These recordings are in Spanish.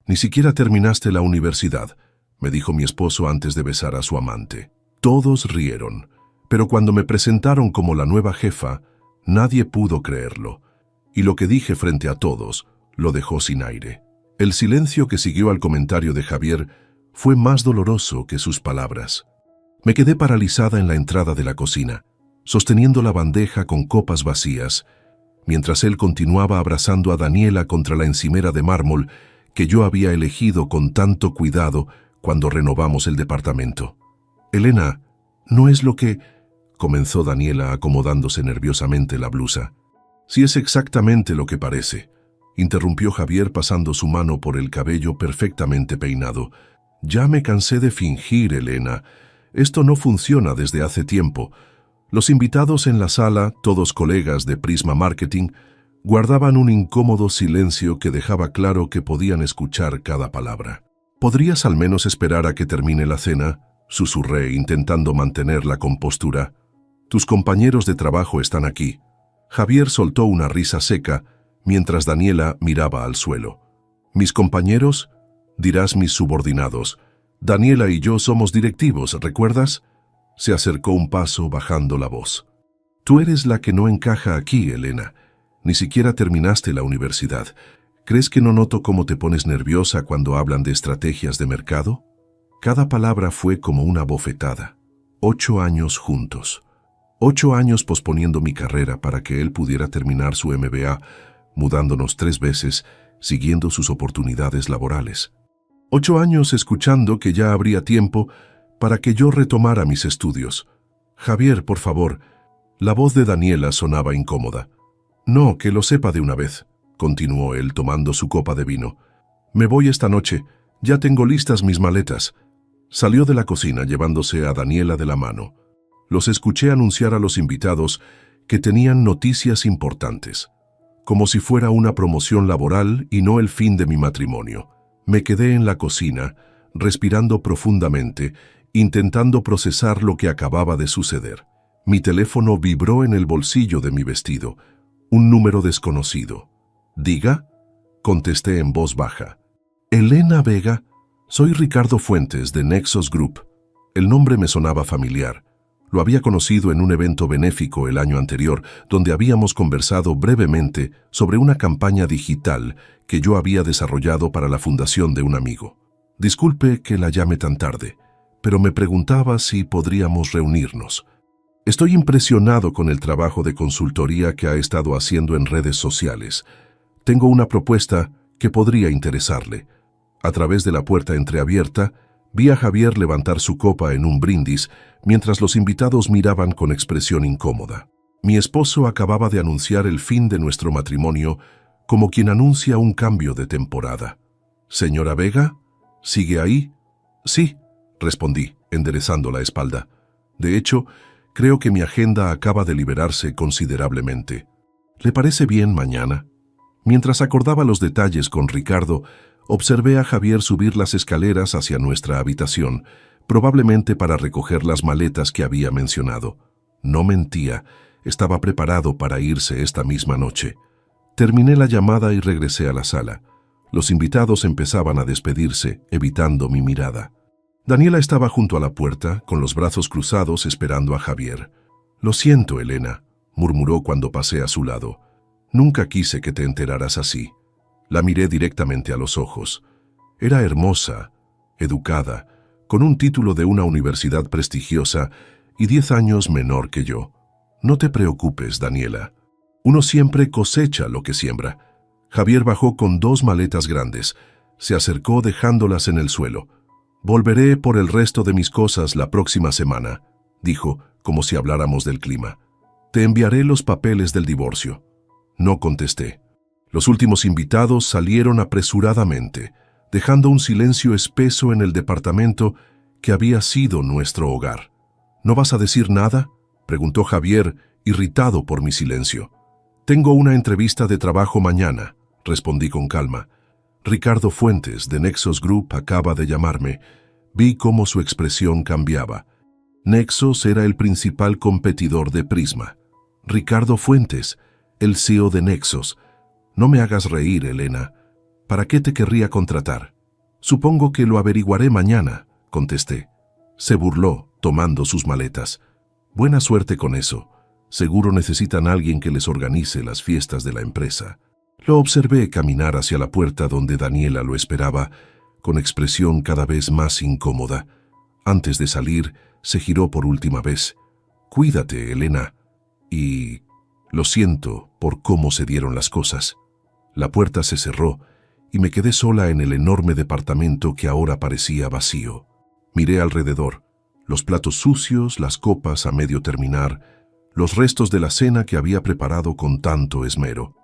Ni siquiera terminaste la universidad, me dijo mi esposo antes de besar a su amante. Todos rieron, pero cuando me presentaron como la nueva jefa, nadie pudo creerlo, y lo que dije frente a todos lo dejó sin aire. El silencio que siguió al comentario de Javier fue más doloroso que sus palabras. Me quedé paralizada en la entrada de la cocina, sosteniendo la bandeja con copas vacías, mientras él continuaba abrazando a Daniela contra la encimera de mármol que yo había elegido con tanto cuidado cuando renovamos el departamento. «Elena, no es lo que...» comenzó Daniela acomodándose nerviosamente la blusa. «Sí es exactamente lo que parece», interrumpió Javier pasando su mano por el cabello perfectamente peinado. «Ya me cansé de fingir, Elena. Esto no funciona desde hace tiempo». Los invitados en la sala, todos colegas de Prisma Marketing, guardaban un incómodo silencio que dejaba claro que podían escuchar cada palabra. «¿Podrías al menos esperar a que termine la cena?», susurré, intentando mantener la compostura. «Tus compañeros de trabajo están aquí». Javier soltó una risa seca, mientras Daniela miraba al suelo. «¿Mis compañeros?», dirás mis subordinados. «Daniela y yo somos directivos, ¿recuerdas?». Se acercó un paso bajando la voz. «Tú eres la que no encaja aquí, Elena. Ni siquiera terminaste la universidad. ¿Crees que no noto cómo te pones nerviosa cuando hablan de estrategias de mercado?». Cada palabra fue como una bofetada. 8 años juntos. 8 años posponiendo mi carrera para que él pudiera terminar su MBA, mudándonos 3 veces, siguiendo sus oportunidades laborales. 8 años escuchando que ya habría tiempo para que yo retomara mis estudios. «Javier, por favor». La voz de Daniela sonaba incómoda. «No, que lo sepa de una vez», continuó él tomando su copa de vino. «Me voy esta noche. Ya tengo listas mis maletas». Salió de la cocina llevándose a Daniela de la mano. Los escuché anunciar a los invitados que tenían noticias importantes, como si fuera una promoción laboral y no el fin de mi matrimonio. Me quedé en la cocina, respirando profundamente, intentando procesar lo que acababa de suceder. Mi teléfono vibró en el bolsillo de mi vestido. Un número desconocido. «¿Diga?», contesté en voz baja. «Elena Vega, soy Ricardo Fuentes de Nexos Group». El nombre me sonaba familiar. Lo había conocido en un evento benéfico el año anterior, donde habíamos conversado brevemente sobre una campaña digital que yo había desarrollado para la fundación de un amigo. «Disculpe que la llame tan tarde, pero me preguntaba si podríamos reunirnos. Estoy impresionado con el trabajo de consultoría que ha estado haciendo en redes sociales. Tengo una propuesta que podría interesarle». A través de la puerta entreabierta, vi a Javier levantar su copa en un brindis, mientras los invitados miraban con expresión incómoda. Mi esposo acababa de anunciar el fin de nuestro matrimonio, como quien anuncia un cambio de temporada. «¿Señora Vega? ¿Sigue ahí?». «Sí», respondí, enderezando la espalda. «De hecho, creo que mi agenda acaba de liberarse considerablemente. ¿Le parece bien mañana?». Mientras acordaba los detalles con Ricardo, observé a Javier subir las escaleras hacia nuestra habitación, probablemente para recoger las maletas que había mencionado. No mentía, estaba preparado para irse esta misma noche. Terminé la llamada y regresé a la sala. Los invitados empezaban a despedirse, evitando mi mirada. Daniela estaba junto a la puerta, con los brazos cruzados esperando a Javier. «Lo siento, Elena», murmuró cuando pasé a su lado. «Nunca quise que te enteraras así». La miré directamente a los ojos. Era hermosa, educada, con un título de una universidad prestigiosa y 10 años menor que yo. «No te preocupes, Daniela. Uno siempre cosecha lo que siembra». Javier bajó con 2 maletas grandes. Se acercó dejándolas en el suelo. «Volveré por el resto de mis cosas la próxima semana», dijo, como si habláramos del clima. «Te enviaré los papeles del divorcio». No contesté. Los últimos invitados salieron apresuradamente, dejando un silencio espeso en el departamento que había sido nuestro hogar. «¿No vas a decir nada?», preguntó Javier, irritado por mi silencio. «Tengo una entrevista de trabajo mañana», respondí con calma. «Ricardo Fuentes, de Nexos Group, acaba de llamarme». Vi cómo su expresión cambiaba. Nexos era el principal competidor de Prisma. Ricardo Fuentes, el CEO de Nexos. «No me hagas reír, Elena. ¿Para qué te querría contratar? Supongo que lo averiguaré mañana, contesté. Se burló, tomando sus maletas. Buena suerte con eso. Seguro necesitan a alguien que les organice las fiestas de la empresa. Lo observé caminar hacia la puerta donde Daniela lo esperaba, con expresión cada vez más incómoda. Antes de salir, se giró por última vez. Cuídate, Elena. Y lo siento por cómo se dieron las cosas. La puerta se cerró y me quedé sola en el enorme departamento que ahora parecía vacío. Miré alrededor. Los platos sucios, las copas a medio terminar, los restos de la cena que había preparado con tanto esmero.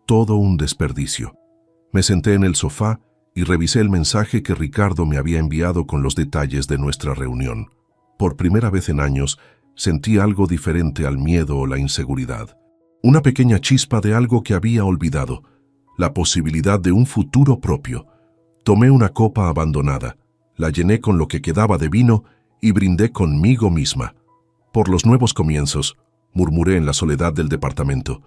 Todo un desperdicio. Me senté en el sofá y revisé el mensaje que Ricardo me había enviado con los detalles de nuestra reunión. Por primera vez en años, sentí algo diferente al miedo o la inseguridad. Una pequeña chispa de algo que había olvidado, la posibilidad de un futuro propio. Tomé una copa abandonada, la llené con lo que quedaba de vino y brindé conmigo misma. Por los nuevos comienzos, murmuré en la soledad del departamento,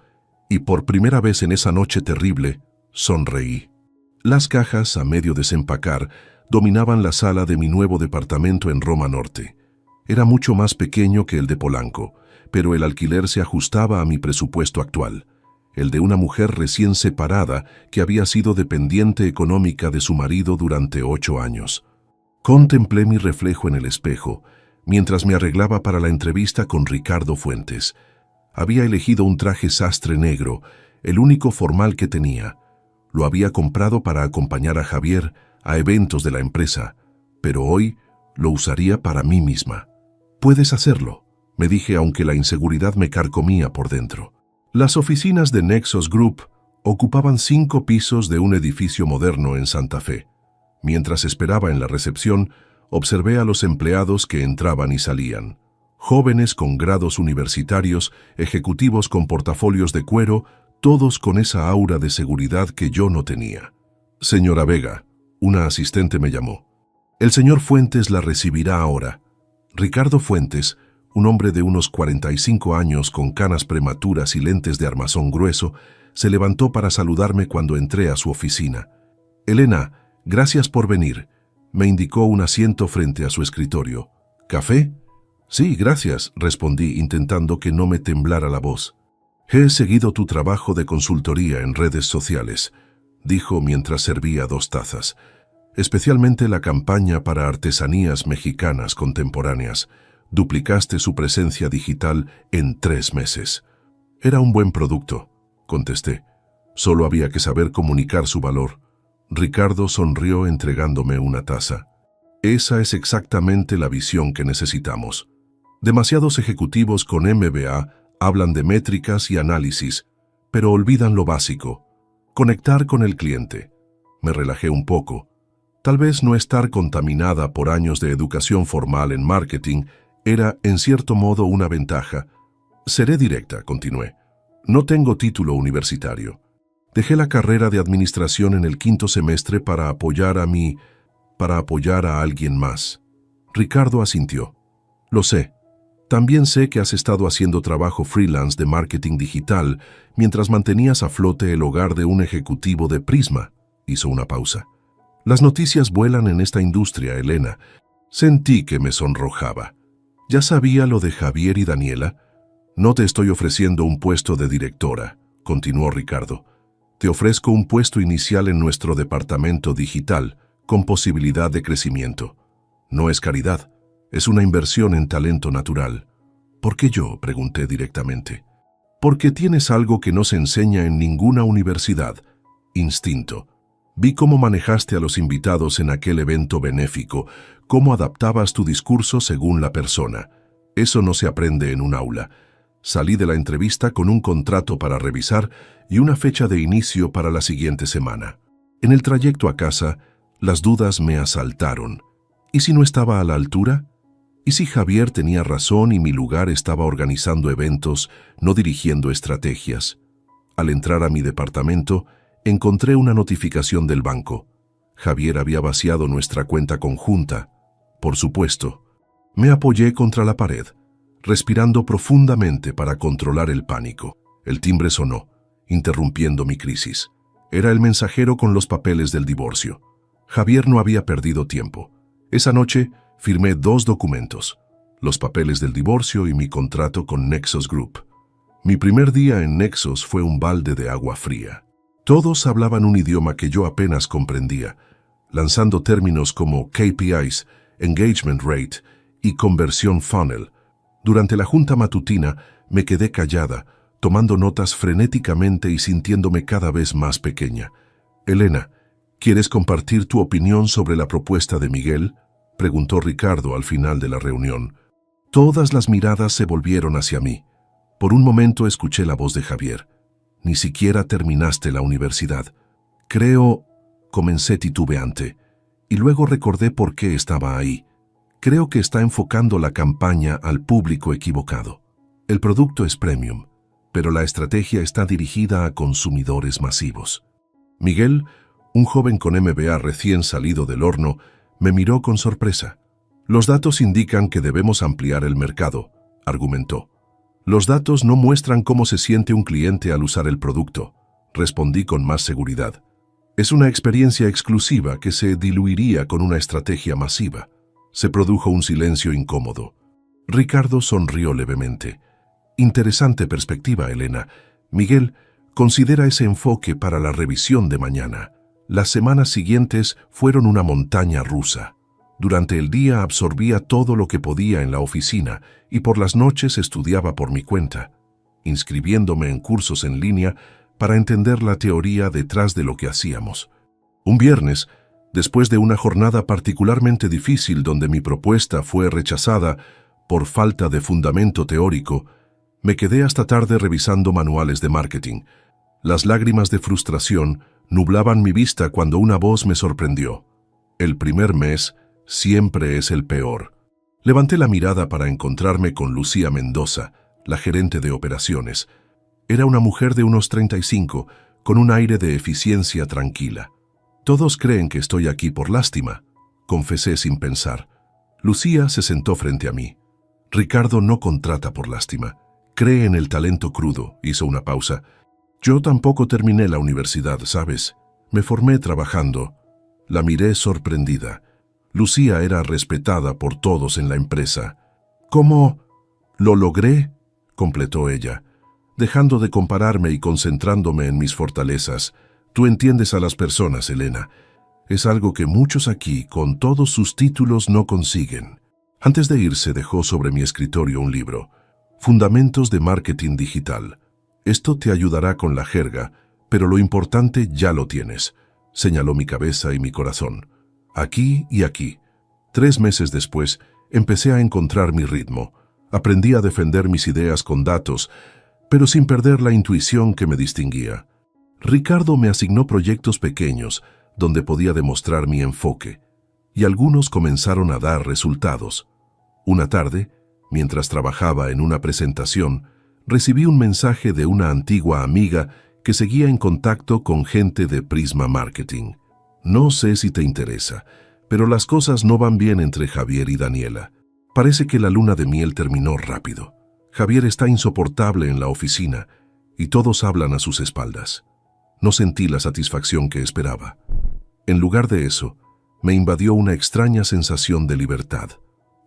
y por primera vez en esa noche terrible, sonreí. Las cajas, a medio desempacar, dominaban la sala de mi nuevo departamento en Roma Norte. Era mucho más pequeño que el de Polanco, pero el alquiler se ajustaba a mi presupuesto actual, el de una mujer recién separada que había sido dependiente económica de su marido durante 8 años. Contemplé mi reflejo en el espejo, mientras me arreglaba para la entrevista con Ricardo Fuentes. Había elegido un traje sastre negro, el único formal que tenía. Lo había comprado para acompañar a Javier a eventos de la empresa, pero hoy lo usaría para mí misma. «Puedes hacerlo», me dije, aunque la inseguridad me carcomía por dentro. Las oficinas de Nexos Group ocupaban 5 pisos de un edificio moderno en Santa Fe. Mientras esperaba en la recepción, observé a los empleados que entraban y salían. Jóvenes con grados universitarios, ejecutivos con portafolios de cuero, todos con esa aura de seguridad que yo no tenía. «Señora Vega», una asistente me llamó. «El señor Fuentes la recibirá ahora». Ricardo Fuentes, un hombre de unos 45 años con canas prematuras y lentes de armazón grueso, se levantó para saludarme cuando entré a su oficina. «Elena, gracias por venir», me indicó un asiento frente a su escritorio. «¿Café?» «Sí, gracias», respondí, intentando que no me temblara la voz. «He seguido tu trabajo de consultoría en redes sociales», dijo mientras servía 2 tazas. «Especialmente la campaña para artesanías mexicanas contemporáneas. Duplicaste su presencia digital en 3 meses». «Era un buen producto», contesté. «Solo había que saber comunicar su valor». Ricardo sonrió entregándome una taza. «Esa es exactamente la visión que necesitamos. Demasiados ejecutivos con MBA hablan de métricas y análisis, pero olvidan lo básico: conectar con el cliente». Me relajé un poco. Tal vez no estar contaminada por años de educación formal en marketing era, en cierto modo, una ventaja. «Seré directa», continué. «No tengo título universitario. Dejé la carrera de administración en el 5º semestre para apoyar a alguien más». Ricardo asintió. «Lo sé. También sé que has estado haciendo trabajo freelance de marketing digital mientras mantenías a flote el hogar de un ejecutivo de Prisma». Hizo una pausa. «Las noticias vuelan en esta industria, Elena». Sentí que me sonrojaba. «¿Ya sabía lo de Javier y Daniela?» «No te estoy ofreciendo un puesto de directora», continuó Ricardo. «Te ofrezco un puesto inicial en nuestro departamento digital, con posibilidad de crecimiento. No es caridad, es una inversión en talento natural». «¿Por qué yo?», pregunté directamente. «Porque tienes algo que no se enseña en ninguna universidad: instinto. Vi cómo manejaste a los invitados en aquel evento benéfico, cómo adaptabas tu discurso según la persona. Eso no se aprende en un aula». Salí de la entrevista con un contrato para revisar y una fecha de inicio para la siguiente semana. En el trayecto a casa, las dudas me asaltaron. ¿Y si no estaba a la altura? ¿Y si Javier tenía razón y mi lugar estaba organizando eventos, no dirigiendo estrategias? Al entrar a mi departamento, encontré una notificación del banco. Javier había vaciado nuestra cuenta conjunta. Por supuesto. Me apoyé contra la pared, respirando profundamente para controlar el pánico. El timbre sonó, interrumpiendo mi crisis. Era el mensajero con los papeles del divorcio. Javier no había perdido tiempo. Esa noche firmé 2 documentos, los papeles del divorcio y mi contrato con Nexus Group. Mi primer día en Nexus fue un balde de agua fría. Todos hablaban un idioma que yo apenas comprendía, lanzando términos como KPIs, Engagement Rate y Conversión Funnel. Durante la junta matutina me quedé callada, tomando notas frenéticamente y sintiéndome cada vez más pequeña. Elena, ¿quieres compartir tu opinión sobre la propuesta de Miguel?, preguntó Ricardo al final de la reunión. Todas las miradas se volvieron hacia mí. Por un momento escuché la voz de Javier. Ni siquiera terminaste la universidad. Creo, comencé titubeante, y luego recordé por qué estaba ahí. Creo que está enfocando la campaña al público equivocado. El producto es premium, pero la estrategia está dirigida a consumidores masivos. Miguel, un joven con MBA recién salido del horno, me miró con sorpresa. Los datos indican que debemos ampliar el mercado, argumentó. Los datos no muestran cómo se siente un cliente al usar el producto, respondí con más seguridad. Es una experiencia exclusiva que se diluiría con una estrategia masiva. Se produjo un silencio incómodo. Ricardo sonrió levemente. Interesante perspectiva, Elena. Miguel, considera ese enfoque para la revisión de mañana. Las semanas siguientes fueron una montaña rusa. Durante el día absorbía todo lo que podía en la oficina y por las noches estudiaba por mi cuenta, inscribiéndome en cursos en línea para entender la teoría detrás de lo que hacíamos. Un viernes, después de una jornada particularmente difícil donde mi propuesta fue rechazada por falta de fundamento teórico, me quedé hasta tarde revisando manuales de marketing. Las lágrimas de frustración nublaban mi vista cuando una voz me sorprendió. El primer mes siempre es el peor. Levanté la mirada para encontrarme con Lucía Mendoza, la gerente de operaciones. Era una mujer de unos 35, con un aire de eficiencia tranquila. Todos creen que estoy aquí por lástima, confesé sin pensar. Lucía se sentó frente a mí. Ricardo no contrata por lástima. Cree en el talento crudo, hizo una pausa. Yo tampoco terminé la universidad, ¿sabes? Me formé trabajando. La miré sorprendida. Lucía era respetada por todos en la empresa. ¿Cómo? ¿Lo logré?, completó ella, dejando de compararme y concentrándome en mis fortalezas. Tú entiendes a las personas, Elena. Es algo que muchos aquí, con todos sus títulos, no consiguen. Antes de irse, dejó sobre mi escritorio un libro. Fundamentos de Marketing Digital. Esto te ayudará con la jerga, pero lo importante ya lo tienes, señaló mi cabeza y mi corazón. Aquí y aquí. 3 meses después, empecé a encontrar mi ritmo. Aprendí a defender mis ideas con datos, pero sin perder la intuición que me distinguía. Ricardo me asignó proyectos pequeños, donde podía demostrar mi enfoque, y algunos comenzaron a dar resultados. Una tarde, mientras trabajaba en una presentación, recibí un mensaje de una antigua amiga que seguía en contacto con gente de Prisma Marketing. No sé si te interesa, pero las cosas no van bien entre Javier y Daniela. Parece que la luna de miel terminó rápido. Javier está insoportable en la oficina y todos hablan a sus espaldas. No sentí la satisfacción que esperaba. En lugar de eso, me invadió una extraña sensación de libertad.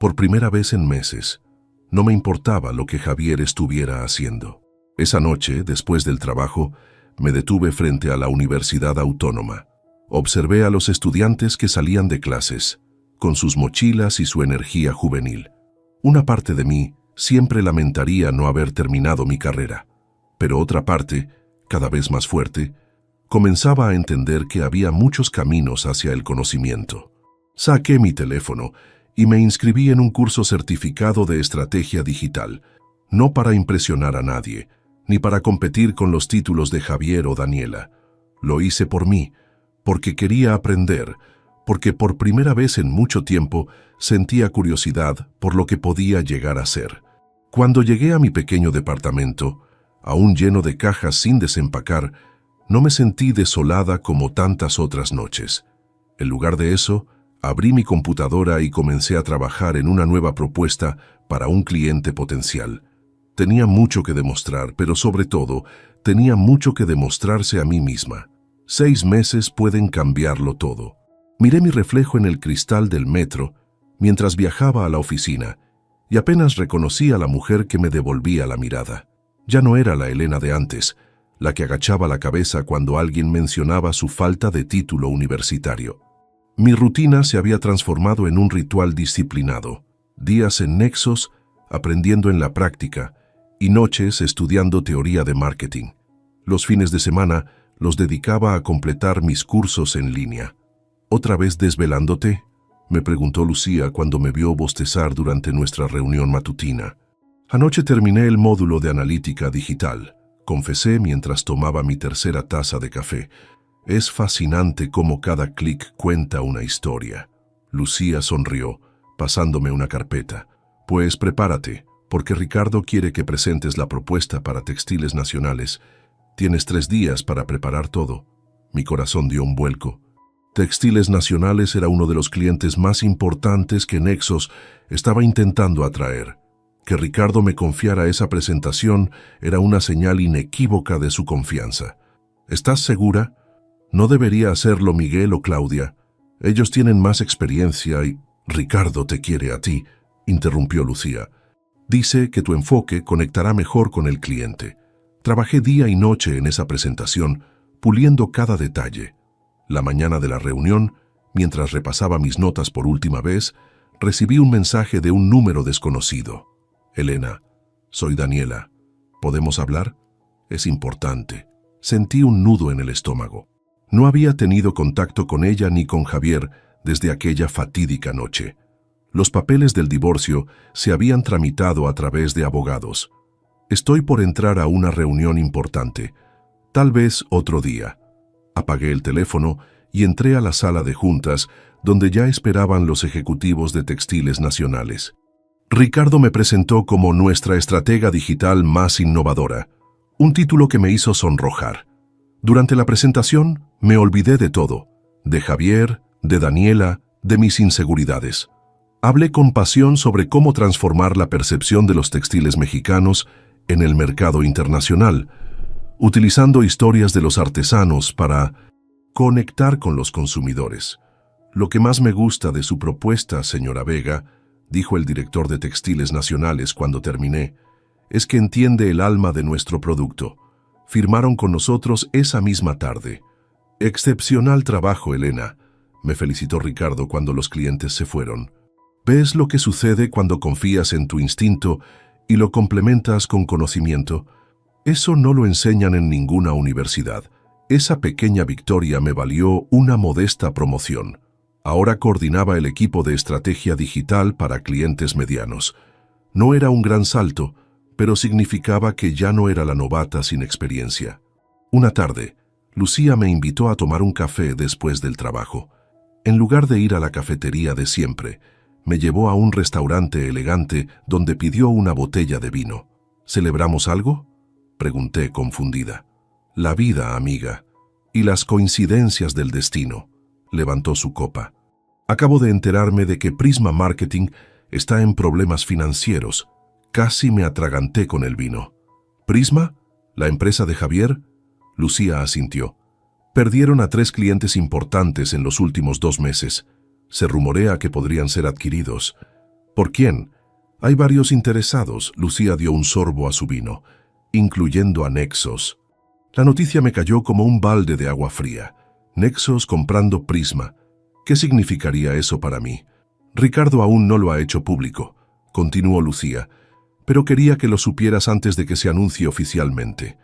Por primera vez en meses, no me importaba lo que Javier estuviera haciendo. Esa noche, después del trabajo, me detuve frente a la Universidad Autónoma. Observé a los estudiantes que salían de clases, con sus mochilas y su energía juvenil. Una parte de mí siempre lamentaría no haber terminado mi carrera, pero otra parte, cada vez más fuerte, comenzaba a entender que había muchos caminos hacia el conocimiento. Saqué mi teléfono y me inscribí en un curso certificado de estrategia digital, no para impresionar a nadie, ni para competir con los títulos de Javier o Daniela. Lo hice por mí, porque quería aprender, porque por primera vez en mucho tiempo sentía curiosidad por lo que podía llegar a ser. Cuando llegué a mi pequeño departamento, aún lleno de cajas sin desempacar, no me sentí desolada como tantas otras noches. En lugar de eso, abrí mi computadora y comencé a trabajar en una nueva propuesta para un cliente potencial. Tenía mucho que demostrar, pero sobre todo, tenía mucho que demostrarse a mí misma. 6 meses pueden cambiarlo todo. Miré mi reflejo en el cristal del metro mientras viajaba a la oficina y apenas reconocí a la mujer que me devolvía la mirada. Ya no era la Elena de antes, la que agachaba la cabeza cuando alguien mencionaba su falta de título universitario. Mi rutina se había transformado en un ritual disciplinado, días en Nexos, aprendiendo en la práctica, y noches estudiando teoría de marketing. Los fines de semana los dedicaba a completar mis cursos en línea. ¿Otra vez desvelándote?, me preguntó Lucía cuando me vio bostezar durante nuestra reunión matutina. Anoche terminé el módulo de analítica digital, confesé mientras tomaba mi tercera taza de café. Es fascinante cómo cada clic cuenta una historia. Lucía sonrió, pasándome una carpeta. Pues prepárate, porque Ricardo quiere que presentes la propuesta para Textiles Nacionales. Tienes 3 días para preparar todo. Mi corazón dio un vuelco. Textiles Nacionales era uno de los clientes más importantes que Nexos estaba intentando atraer. Que Ricardo me confiara esa presentación era una señal inequívoca de su confianza. ¿Estás segura? No debería hacerlo Miguel o Claudia. Ellos tienen más experiencia y... Ricardo te quiere a ti, interrumpió Lucía. Dice que tu enfoque conectará mejor con el cliente. Trabajé día y noche en esa presentación, puliendo cada detalle. La mañana de la reunión, mientras repasaba mis notas por última vez, recibí un mensaje de un número desconocido. Elena, soy Daniela. ¿Podemos hablar? Es importante. Sentí un nudo en el estómago. No había tenido contacto con ella ni con Javier desde aquella fatídica noche. Los papeles del divorcio se habían tramitado a través de abogados. Estoy por entrar a una reunión importante. Tal vez otro día. Apagué el teléfono y entré a la sala de juntas, donde ya esperaban los ejecutivos de Textiles Nacionales. Ricardo me presentó como nuestra estratega digital más innovadora, un título que me hizo sonrojar. Durante la presentación me olvidé de todo, de Javier, de Daniela, de mis inseguridades. Hablé con pasión sobre cómo transformar la percepción de los textiles mexicanos en el mercado internacional, utilizando historias de los artesanos para conectar con los consumidores. Lo que más me gusta de su propuesta, señora Vega, dijo el director de Textiles Nacionales cuando terminé, es que entiende el alma de nuestro producto. Firmaron con nosotros esa misma tarde. Excepcional trabajo, Elena, me felicitó Ricardo cuando los clientes se fueron. ¿Ves lo que sucede cuando confías en tu instinto y lo complementas con conocimiento? Eso no lo enseñan en ninguna universidad. Esa pequeña victoria me valió una modesta promoción. Ahora coordinaba el equipo de estrategia digital para clientes medianos. No era un gran salto, pero significaba que ya no era la novata sin experiencia. Una tarde, Lucía me invitó a tomar un café después del trabajo. En lugar de ir a la cafetería de siempre, me llevó a un restaurante elegante donde pidió una botella de vino. ¿Celebramos algo?, pregunté confundida. La vida, amiga, y las coincidencias del destino. Levantó su copa. Acabo de enterarme de que Prisma Marketing está en problemas financieros. Casi me atraganté con el vino. ¿Prisma? ¿La empresa de Javier? Lucía asintió. Perdieron a 3 clientes importantes en los últimos 2 meses. Se rumorea que podrían ser adquiridos. ¿Por quién? Hay varios interesados. Lucía dio un sorbo a su vino, incluyendo a Nexos. La noticia me cayó como un balde de agua fría. Nexos comprando Prisma. ¿Qué significaría eso para mí? Ricardo aún no lo ha hecho público, continuó Lucía, pero quería que lo supieras antes de que se anuncie oficialmente.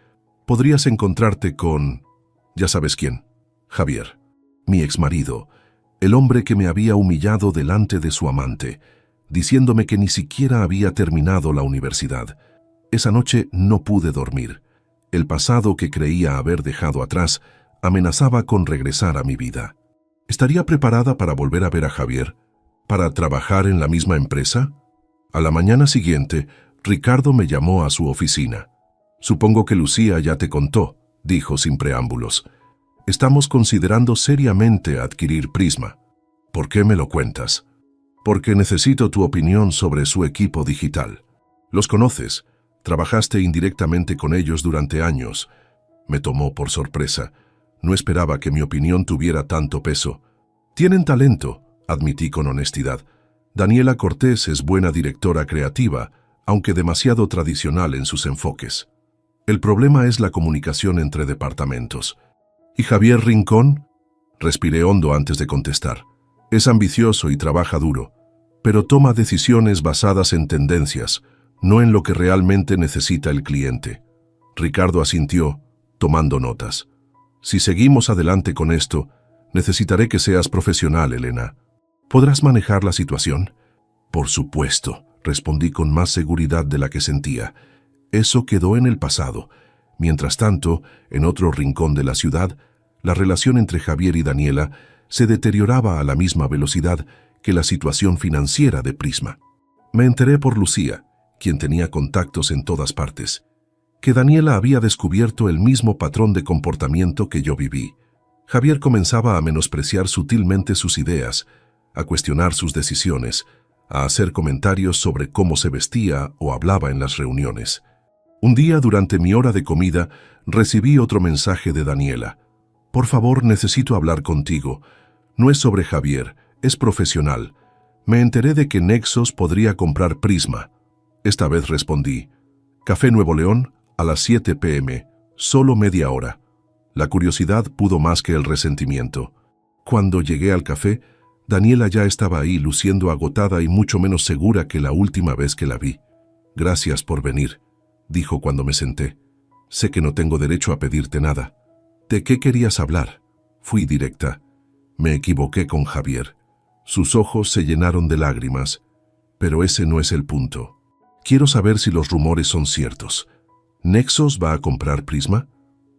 Podrías encontrarte con... ya sabes quién. Javier, mi exmarido, el hombre que me había humillado delante de su amante, diciéndome que ni siquiera había terminado la universidad. Esa noche no pude dormir. El pasado que creía haber dejado atrás amenazaba con regresar a mi vida. ¿Estaría preparada para volver a ver a Javier? ¿Para trabajar en la misma empresa? A la mañana siguiente, Ricardo me llamó a su oficina. Supongo que Lucía ya te contó, dijo sin preámbulos. Estamos considerando seriamente adquirir Prisma. ¿Por qué me lo cuentas? Porque necesito tu opinión sobre su equipo digital. Los conoces, trabajaste indirectamente con ellos durante años. Me tomó por sorpresa. No esperaba que mi opinión tuviera tanto peso. Tienen talento, admití con honestidad. Daniela Cortés es buena directora creativa, aunque demasiado tradicional en sus enfoques. El problema es la comunicación entre departamentos. ¿Y Javier Rincón? Respiré hondo antes de contestar. Es ambicioso y trabaja duro, pero toma decisiones basadas en tendencias, no en lo que realmente necesita el cliente. Ricardo asintió, tomando notas. Si seguimos adelante con esto, necesitaré que seas profesional, Elena. ¿Podrás manejar la situación? Por supuesto, respondí con más seguridad de la que sentía. Eso quedó en el pasado. Mientras tanto, en otro rincón de la ciudad, la relación entre Javier y Daniela se deterioraba a la misma velocidad que la situación financiera de Prisma. Me enteré por Lucía, quien tenía contactos en todas partes, que Daniela había descubierto el mismo patrón de comportamiento que yo viví. Javier comenzaba a menospreciar sutilmente sus ideas, a cuestionar sus decisiones, a hacer comentarios sobre cómo se vestía o hablaba en las reuniones. Un día, durante mi hora de comida, recibí otro mensaje de Daniela. Por favor, necesito hablar contigo. No es sobre Javier, es profesional. Me enteré de que Nexos podría comprar Prisma. Esta vez respondí. Café Nuevo León, a las 7 p.m., solo media hora. La curiosidad pudo más que el resentimiento. Cuando llegué al café, Daniela ya estaba ahí, luciendo agotada y mucho menos segura que la última vez que la vi. Gracias por venir, dijo cuando me senté. Sé que no tengo derecho a pedirte nada. ¿De qué querías hablar? Fui directa. Me equivoqué con Javier. Sus ojos se llenaron de lágrimas, pero ese no es el punto. Quiero saber si los rumores son ciertos. ¿Nexos va a comprar Prisma?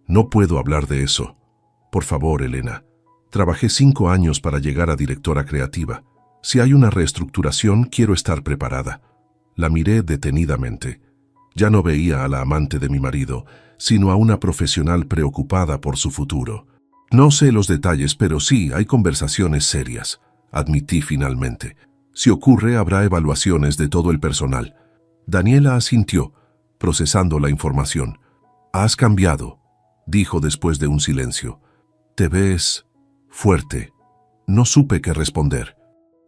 No puedo hablar de eso. Por favor, Elena. Trabajé 5 años para llegar a directora creativa. Si hay una reestructuración, quiero estar preparada. La miré detenidamente. Ya no veía a la amante de mi marido, sino a una profesional preocupada por su futuro. No sé los detalles, pero sí hay conversaciones serias, admití finalmente. Si ocurre, habrá evaluaciones de todo el personal. Daniela asintió, procesando la información. Has cambiado, dijo después de un silencio. Te ves fuerte. No supe qué responder.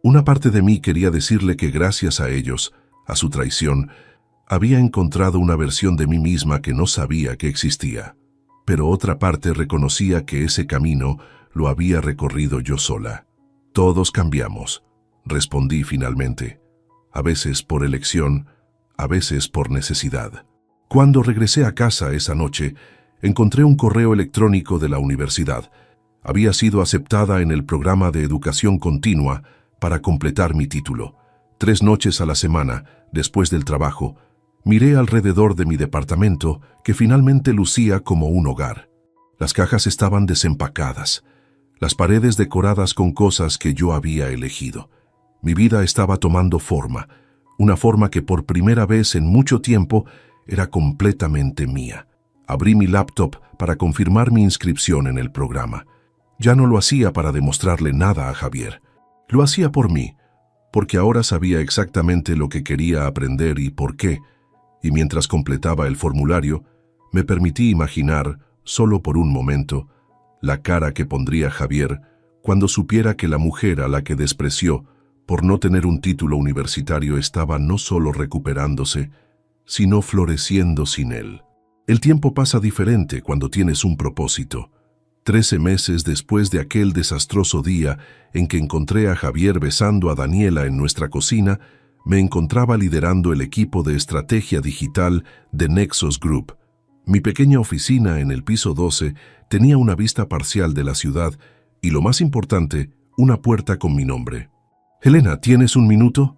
Una parte de mí quería decirle que gracias a ellos, a su traición, había encontrado una versión de mí misma que no sabía que existía. Pero otra parte reconocía que ese camino lo había recorrido yo sola. Todos cambiamos, respondí finalmente. A veces por elección, a veces por necesidad. Cuando regresé a casa esa noche, encontré un correo electrónico de la universidad. Había sido aceptada en el programa de educación continua para completar mi título. 3 noches a la semana, después del trabajo, miré alrededor de mi departamento, que finalmente lucía como un hogar. Las cajas estaban desempacadas, las paredes decoradas con cosas que yo había elegido. Mi vida estaba tomando forma, una forma que por primera vez en mucho tiempo era completamente mía. Abrí mi laptop para confirmar mi inscripción en el programa. Ya no lo hacía para demostrarle nada a Javier. Lo hacía por mí, porque ahora sabía exactamente lo que quería aprender y por qué. Y mientras completaba el formulario, me permití imaginar, solo por un momento, la cara que pondría Javier cuando supiera que la mujer a la que despreció por no tener un título universitario estaba no solo recuperándose, sino floreciendo sin él. El tiempo pasa diferente cuando tienes un propósito. 13 meses después de aquel desastroso día en que encontré a Javier besando a Daniela en nuestra cocina, me encontraba liderando el equipo de estrategia digital de Nexos Group. Mi pequeña oficina en el piso 12 tenía una vista parcial de la ciudad y, lo más importante, una puerta con mi nombre. «Elena, ¿tienes un minuto?»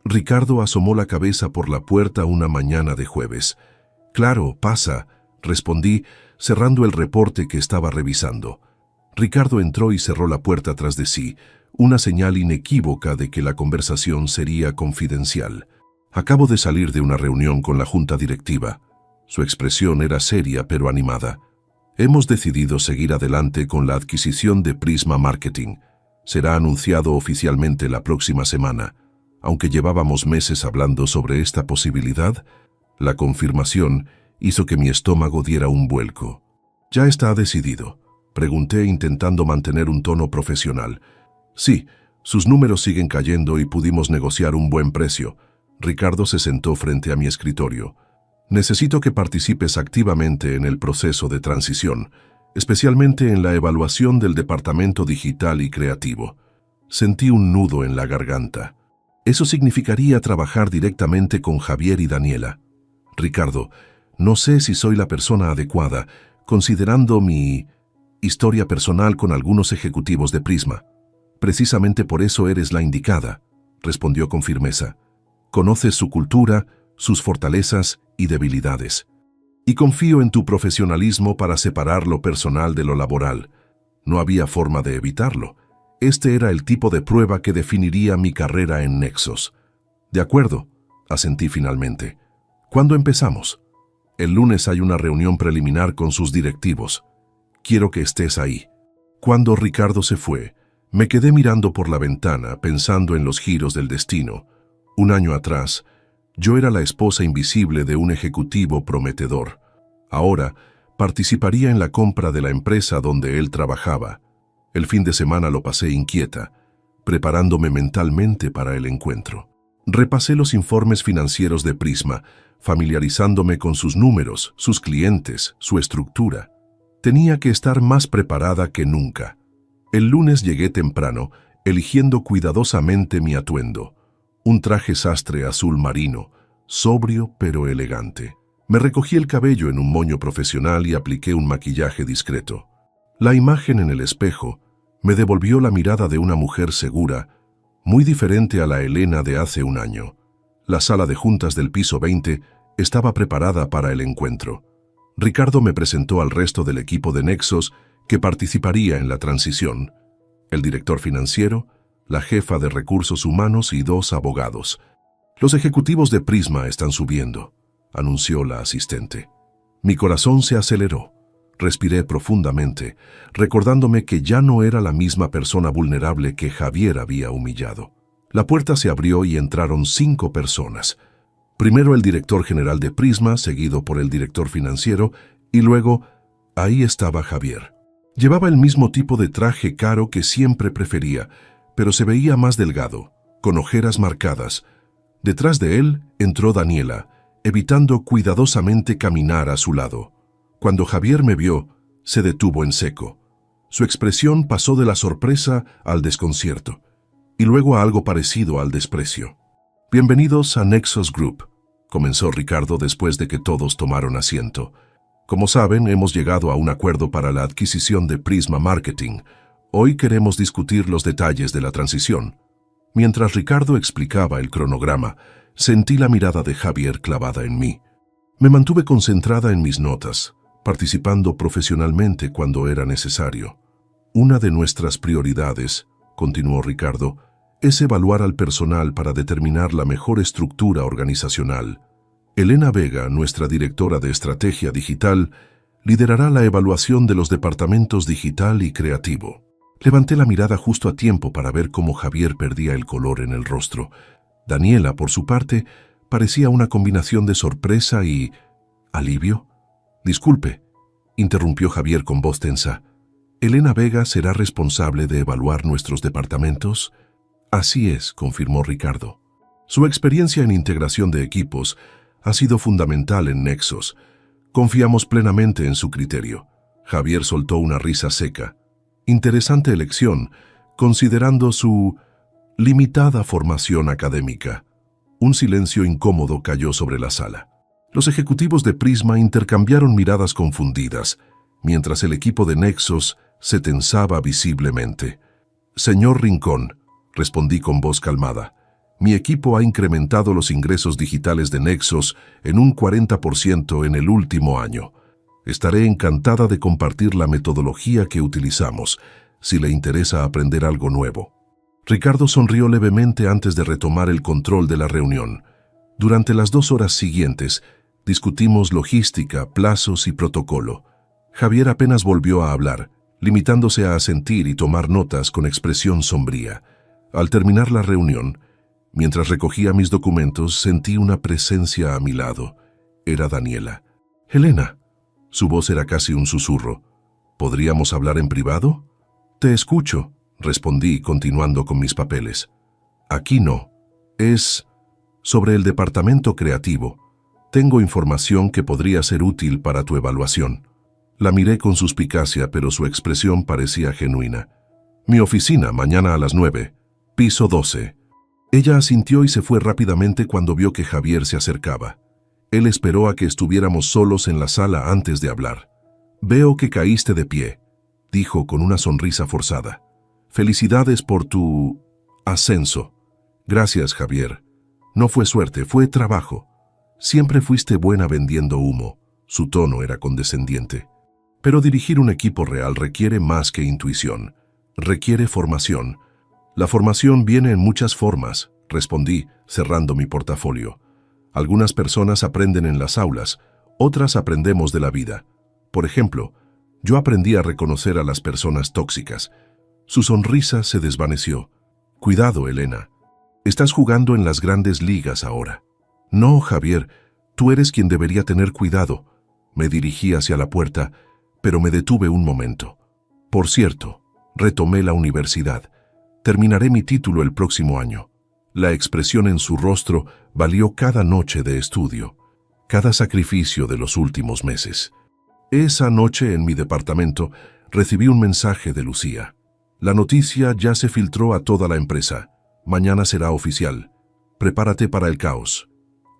Ricardo asomó la cabeza por la puerta una mañana de jueves. «Claro, pasa», respondí, cerrando el reporte que estaba revisando. Ricardo entró y cerró la puerta tras de sí, una señal inequívoca de que la conversación sería confidencial. Acabo de salir de una reunión con la junta directiva. Su expresión era seria pero animada. Hemos decidido seguir adelante con la adquisición de Prisma Marketing. Será anunciado oficialmente la próxima semana. Aunque llevábamos meses hablando sobre esta posibilidad, la confirmación hizo que mi estómago diera un vuelco. Ya está decidido. Pregunté intentando mantener un tono profesional. Sí, sus números siguen cayendo y pudimos negociar un buen precio. Ricardo se sentó frente a mi escritorio. Necesito que participes activamente en el proceso de transición, especialmente en la evaluación del departamento digital y creativo. Sentí un nudo en la garganta. Eso significaría trabajar directamente con Javier y Daniela. Ricardo, no sé si soy la persona adecuada, considerando mi historia personal con algunos ejecutivos de Prisma. Precisamente por eso eres la indicada, respondió con firmeza. Conoces su cultura, sus fortalezas y debilidades. Y confío en tu profesionalismo para separar lo personal de lo laboral. No había forma de evitarlo. Este era el tipo de prueba que definiría mi carrera en Nexos. De acuerdo, asentí finalmente. ¿Cuándo empezamos? El lunes hay una reunión preliminar con sus directivos. Quiero que estés ahí. Cuando Ricardo se fue, me quedé mirando por la ventana pensando en los giros del destino. Un año atrás, yo era la esposa invisible de un ejecutivo prometedor. Ahora, participaría en la compra de la empresa donde él trabajaba. El fin de semana lo pasé inquieta, preparándome mentalmente para el encuentro. Repasé los informes financieros de Prisma, familiarizándome con sus números, sus clientes, su estructura. Tenía que estar más preparada que nunca. El lunes llegué temprano, eligiendo cuidadosamente mi atuendo. Un traje sastre azul marino, sobrio pero elegante. Me recogí el cabello en un moño profesional y apliqué un maquillaje discreto. La imagen en el espejo me devolvió la mirada de una mujer segura, muy diferente a la Elena de hace un año. La sala de juntas del piso 20 estaba preparada para el encuentro. Ricardo me presentó al resto del equipo de Nexos que participaría en la transición. El director financiero, la jefa de recursos humanos y 2 abogados. Los ejecutivos de Prisma están subiendo, anunció la asistente. Mi corazón se aceleró. Respiré profundamente, recordándome que ya no era la misma persona vulnerable que Javier había humillado. La puerta se abrió y entraron 5 personas. Primero el director general de Prisma, seguido por el director financiero, y luego, ahí estaba Javier. Llevaba el mismo tipo de traje caro que siempre prefería, pero se veía más delgado, con ojeras marcadas. Detrás de él entró Daniela, evitando cuidadosamente caminar a su lado. Cuando Javier me vio, se detuvo en seco. Su expresión pasó de la sorpresa al desconcierto, y luego a algo parecido al desprecio. Bienvenidos a Nexos Group, comenzó Ricardo después de que todos tomaron asiento. Como saben, hemos llegado a un acuerdo para la adquisición de Prisma Marketing. Hoy queremos discutir los detalles de la transición. Mientras Ricardo explicaba el cronograma, sentí la mirada de Javier clavada en mí. Me mantuve concentrada en mis notas, participando profesionalmente cuando era necesario. Una de nuestras prioridades, continuó Ricardo, es evaluar al personal para determinar la mejor estructura organizacional. Elena Vega, nuestra directora de estrategia digital, liderará la evaluación de los departamentos digital y creativo. Levanté la mirada justo a tiempo para ver cómo Javier perdía el color en el rostro. Daniela, por su parte, parecía una combinación de sorpresa y alivio. Disculpe, interrumpió Javier con voz tensa. ¿Elena Vega será responsable de evaluar nuestros departamentos? Así es, confirmó Ricardo. Su experiencia en integración de equipos ha sido fundamental en Nexos. Confiamos plenamente en su criterio. Javier soltó una risa seca. Interesante elección, considerando su limitada formación académica. Un silencio incómodo cayó sobre la sala. Los ejecutivos de Prisma intercambiaron miradas confundidas, mientras el equipo de Nexos se tensaba visiblemente. Señor Rincón, respondí con voz calmada, mi equipo ha incrementado los ingresos digitales de Nexos en un 40% en el último año. Estaré encantada de compartir la metodología que utilizamos, si le interesa aprender algo nuevo. Ricardo sonrió levemente antes de retomar el control de la reunión. Durante las 2 horas siguientes, discutimos logística, plazos y protocolo. Javier apenas volvió a hablar, limitándose a asentir y tomar notas con expresión sombría. Al terminar la reunión, mientras recogía mis documentos, sentí una presencia a mi lado. Era Daniela. «Elena». Su voz era casi un susurro. ¿Podríamos hablar en privado? Te escucho, respondí, continuando con mis papeles. Aquí no. Es sobre el departamento creativo. Tengo información que podría ser útil para tu evaluación. La miré con suspicacia, pero su expresión parecía genuina. Mi oficina, mañana a las 9, piso 12. Ella asintió y se fue rápidamente cuando vio que Javier se acercaba. Él esperó a que estuviéramos solos en la sala antes de hablar. Veo que caíste de pie, dijo con una sonrisa forzada. Felicidades por tu ascenso. Gracias, Javier. No fue suerte, fue trabajo. Siempre fuiste buena vendiendo humo. Su tono era condescendiente. Pero dirigir un equipo real requiere más que intuición. Requiere formación. La formación viene en muchas formas, respondí, cerrando mi portafolio. Algunas personas aprenden en las aulas, otras aprendemos de la vida. Por ejemplo, yo aprendí a reconocer a las personas tóxicas. Su sonrisa se desvaneció. Cuidado, Elena. Estás jugando en las grandes ligas ahora. No, Javier, tú eres quien debería tener cuidado. Me dirigí hacia la puerta, pero me detuve un momento. Por cierto, retomé la universidad. Terminaré mi título el próximo año. La expresión en su rostro valió cada noche de estudio, cada sacrificio de los últimos meses. Esa noche en mi departamento recibí un mensaje de Lucía. La noticia ya se filtró a toda la empresa. Mañana será oficial. Prepárate para el caos.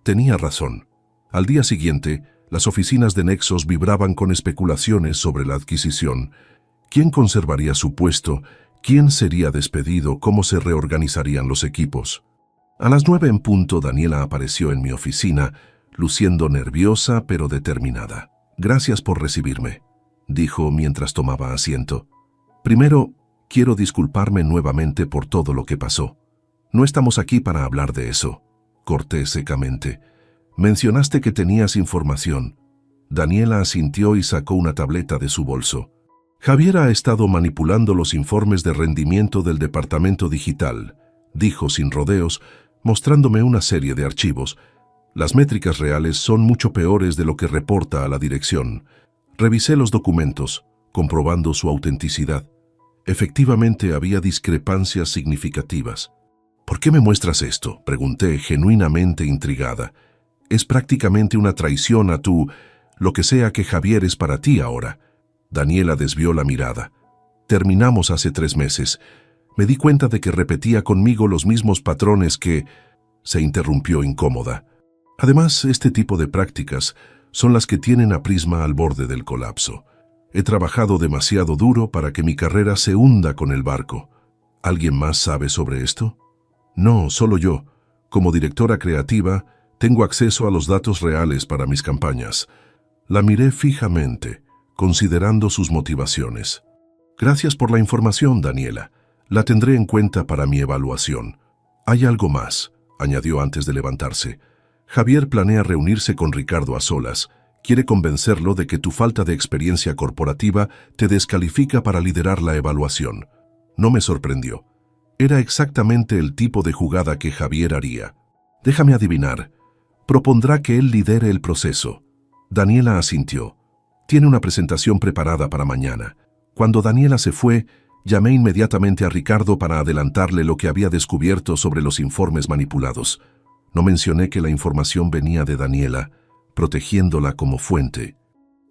Tenía razón. Al día siguiente, las oficinas de Nexos vibraban con especulaciones sobre la adquisición. ¿Quién conservaría su puesto? ¿Quién sería despedido? ¿Cómo se reorganizarían los equipos? A las 9 en punto, Daniela apareció en mi oficina, luciendo nerviosa pero determinada. Gracias por recibirme, dijo mientras tomaba asiento. Primero, quiero disculparme nuevamente por todo lo que pasó. No estamos aquí para hablar de eso, corté secamente. Mencionaste que tenías información. Daniela asintió y sacó una tableta de su bolso. Javier ha estado manipulando los informes de rendimiento del departamento digital, dijo sin rodeos, mostrándome una serie de archivos. Las métricas reales son mucho peores de lo que reporta a la dirección. Revisé los documentos, comprobando su autenticidad. Efectivamente había discrepancias significativas. ¿Por qué me muestras esto?, pregunté, genuinamente intrigada. Es prácticamente una traición a lo que sea que Javier es para ti ahora. Daniela desvió la mirada. Terminamos hace 3 meses. Me di cuenta de que repetía conmigo los mismos patrones que... Se interrumpió incómoda. Además, este tipo de prácticas son las que tienen a Prisma al borde del colapso. He trabajado demasiado duro para que mi carrera se hunda con el barco. ¿Alguien más sabe sobre esto? No, solo yo. Como directora creativa, tengo acceso a los datos reales para mis campañas. La miré fijamente, considerando sus motivaciones. Gracias por la información, Daniela. La tendré en cuenta para mi evaluación. Hay algo más, añadió antes de levantarse. Javier planea reunirse con Ricardo a solas. Quiere convencerlo de que tu falta de experiencia corporativa te descalifica para liderar la evaluación. No me sorprendió. Era exactamente el tipo de jugada que Javier haría. Déjame adivinar. Propondrá que él lidere el proceso. Daniela asintió. Tiene una presentación preparada para mañana. Cuando Daniela se fue, llamé inmediatamente a Ricardo para adelantarle lo que había descubierto sobre los informes manipulados. No mencioné que la información venía de Daniela, protegiéndola como fuente.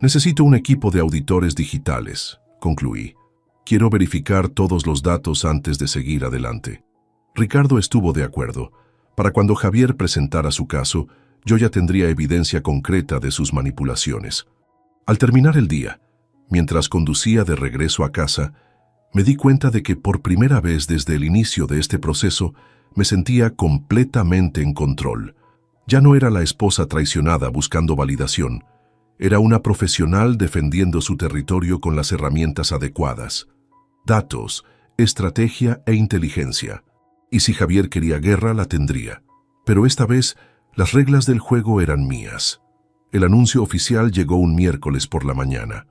Necesito un equipo de auditores digitales, concluí. Quiero verificar todos los datos antes de seguir adelante. Ricardo estuvo de acuerdo. Para cuando Javier presentara su caso, yo ya tendría evidencia concreta de sus manipulaciones. Al terminar el día, mientras conducía de regreso a casa, me di cuenta de que por primera vez desde el inicio de este proceso me sentía completamente en control. Ya no era la esposa traicionada buscando validación, era una profesional defendiendo su territorio con las herramientas adecuadas. Datos, estrategia e inteligencia. Y si Javier quería guerra, la tendría. Pero esta vez, las reglas del juego eran mías. El anuncio oficial llegó un miércoles por la mañana.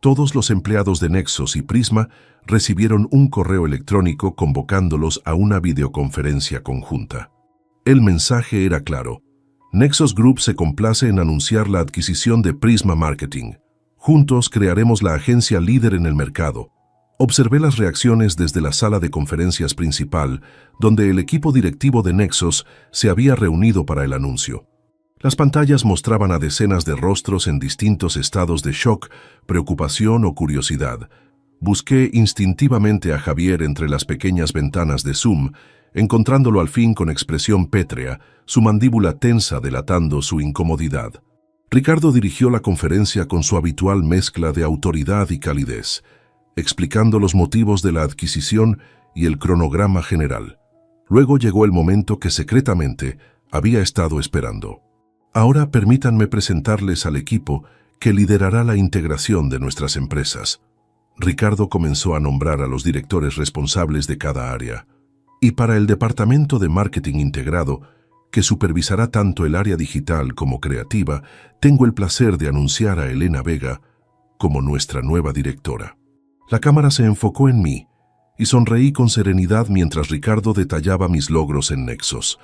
Todos los empleados de Nexos y Prisma recibieron un correo electrónico convocándolos a una videoconferencia conjunta. El mensaje era claro. Nexos Group se complace en anunciar la adquisición de Prisma Marketing. Juntos crearemos la agencia líder en el mercado. Observé las reacciones desde la sala de conferencias principal, donde el equipo directivo de Nexos se había reunido para el anuncio. Las pantallas mostraban a decenas de rostros en distintos estados de shock, preocupación o curiosidad. Busqué instintivamente a Javier entre las pequeñas ventanas de Zoom, encontrándolo al fin con expresión pétrea, su mandíbula tensa delatando su incomodidad. Ricardo dirigió la conferencia con su habitual mezcla de autoridad y calidez, explicando los motivos de la adquisición y el cronograma general. Luego llegó el momento que secretamente había estado esperando. Ahora permítanme presentarles al equipo que liderará la integración de nuestras empresas. Ricardo comenzó a nombrar a los directores responsables de cada área. Y para el departamento de marketing integrado, que supervisará tanto el área digital como creativa, tengo el placer de anunciar a Elena Vega como nuestra nueva directora. La cámara se enfocó en mí y sonreí con serenidad mientras Ricardo detallaba mis logros en Nexos.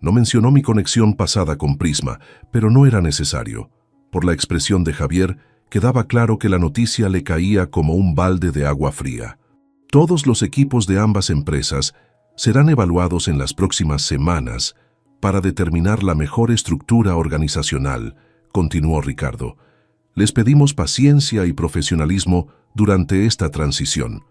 No mencionó mi conexión pasada con Prisma, pero no era necesario. Por la expresión de Javier, quedaba claro que la noticia le caía como un balde de agua fría. Todos los equipos de ambas empresas serán evaluados en las próximas semanas para determinar la mejor estructura organizacional, continuó Ricardo. Les pedimos paciencia y profesionalismo durante esta transición.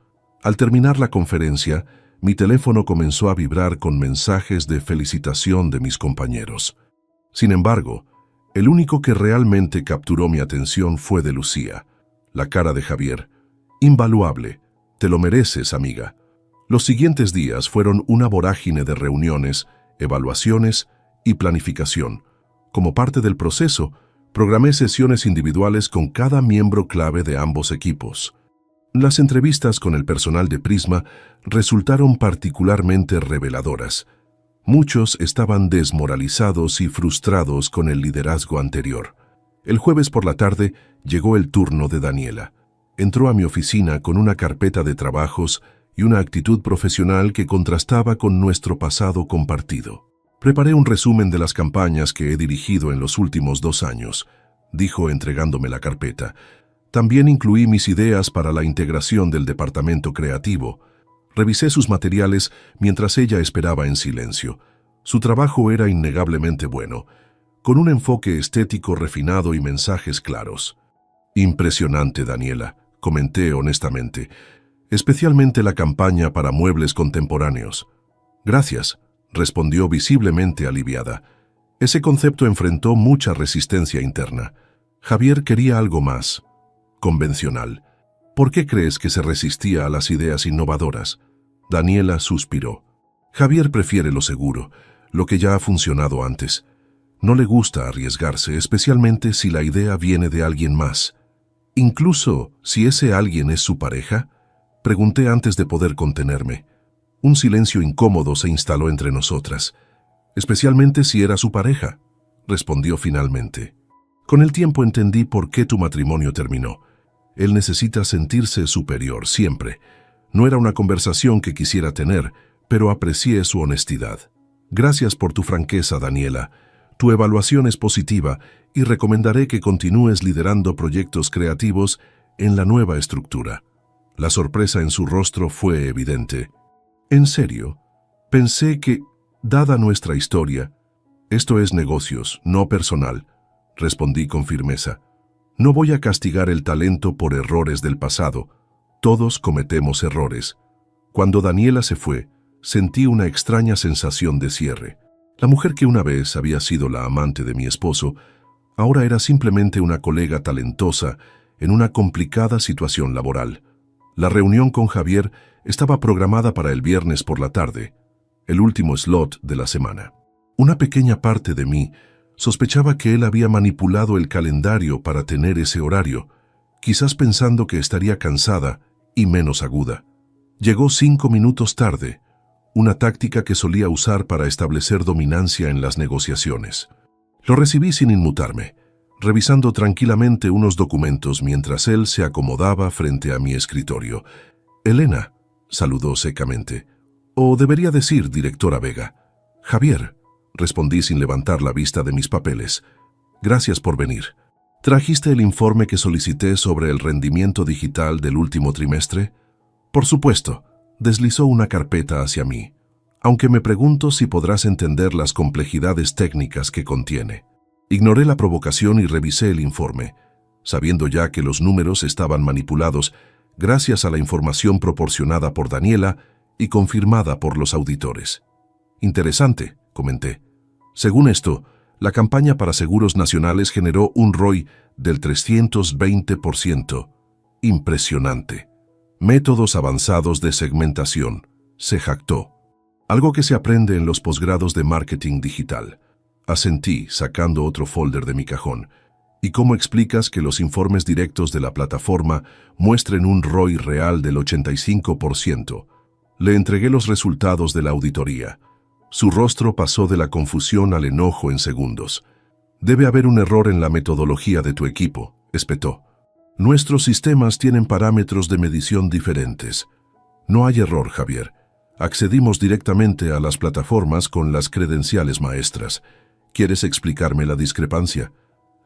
Al terminar la conferencia, mi teléfono comenzó a vibrar con mensajes de felicitación de mis compañeros. Sin embargo, el único que realmente capturó mi atención fue de Lucía. La cara de Javier. Invaluable. Te lo mereces, amiga. Los siguientes días fueron una vorágine de reuniones, evaluaciones y planificación. Como parte del proceso, programé sesiones individuales con cada miembro clave de ambos equipos. Las entrevistas con el personal de Prisma resultaron particularmente reveladoras. Muchos estaban desmoralizados y frustrados con el liderazgo anterior. El jueves por la tarde llegó el turno de Daniela. Entró a mi oficina con una carpeta de trabajos y una actitud profesional que contrastaba con nuestro pasado compartido. Preparé un resumen de las campañas que he dirigido en los últimos 2 años, dijo entregándome la carpeta. También incluí mis ideas para la integración del departamento creativo. Revisé sus materiales mientras ella esperaba en silencio. Su trabajo era innegablemente bueno, con un enfoque estético refinado y mensajes claros. Impresionante, Daniela, comenté honestamente, especialmente la campaña para muebles contemporáneos. Gracias, respondió visiblemente aliviada. Ese concepto enfrentó mucha resistencia interna. Javier quería algo más convencional. ¿Por qué crees que se resistía a las ideas innovadoras? Daniela suspiró. Javier prefiere lo seguro, lo que ya ha funcionado antes. No le gusta arriesgarse, especialmente si la idea viene de alguien más. Incluso si ese alguien es su pareja, pregunté antes de poder contenerme. Un silencio incómodo se instaló entre nosotras. Especialmente si era su pareja, respondió finalmente. Con el tiempo entendí por qué tu matrimonio terminó. Él necesita sentirse superior siempre. No era una conversación que quisiera tener, pero aprecié su honestidad. Gracias por tu franqueza, Daniela. Tu evaluación es positiva y recomendaré que continúes liderando proyectos creativos en la nueva estructura. La sorpresa en su rostro fue evidente. En serio, pensé que, dada nuestra historia, esto es negocios, no personal, respondí con firmeza. No voy a castigar el talento por errores del pasado. Todos cometemos errores. Cuando Daniela se fue, sentí una extraña sensación de cierre. La mujer que una vez había sido la amante de mi esposo, ahora era simplemente una colega talentosa en una complicada situación laboral. La reunión con Javier estaba programada para el viernes por la tarde, el último slot de la semana. Una pequeña parte de mí sospechaba que él había manipulado el calendario para tener ese horario, quizás pensando que estaría cansada y menos aguda. Llegó 5 minutos tarde, una táctica que solía usar para establecer dominancia en las negociaciones. Lo recibí sin inmutarme, revisando tranquilamente unos documentos mientras él se acomodaba frente a mi escritorio. Elena, saludó secamente. O debería decir, directora Vega. Javier, respondí sin levantar la vista de mis papeles. Gracias por venir. ¿Trajiste el informe que solicité sobre el rendimiento digital del último trimestre? Por supuesto, deslizó una carpeta hacia mí, aunque me pregunto si podrás entender las complejidades técnicas que contiene. Ignoré la provocación y revisé el informe, sabiendo ya que los números estaban manipulados gracias a la información proporcionada por Daniela y confirmada por los auditores. Interesante, comenté. Según esto, la campaña para seguros nacionales generó un ROI del 320%. Impresionante. Métodos avanzados de segmentación, se jactó. Algo que se aprende en los posgrados de marketing digital. Asentí, sacando otro folder de mi cajón. ¿Y cómo explicas que los informes directos de la plataforma muestren un ROI real del 85%? Le entregué los resultados de la auditoría. Su rostro pasó de la confusión al enojo en segundos. Debe haber un error en la metodología de tu equipo, espetó. Nuestros sistemas tienen parámetros de medición diferentes. No hay error, Javier. Accedimos directamente a las plataformas con las credenciales maestras. ¿Quieres explicarme la discrepancia?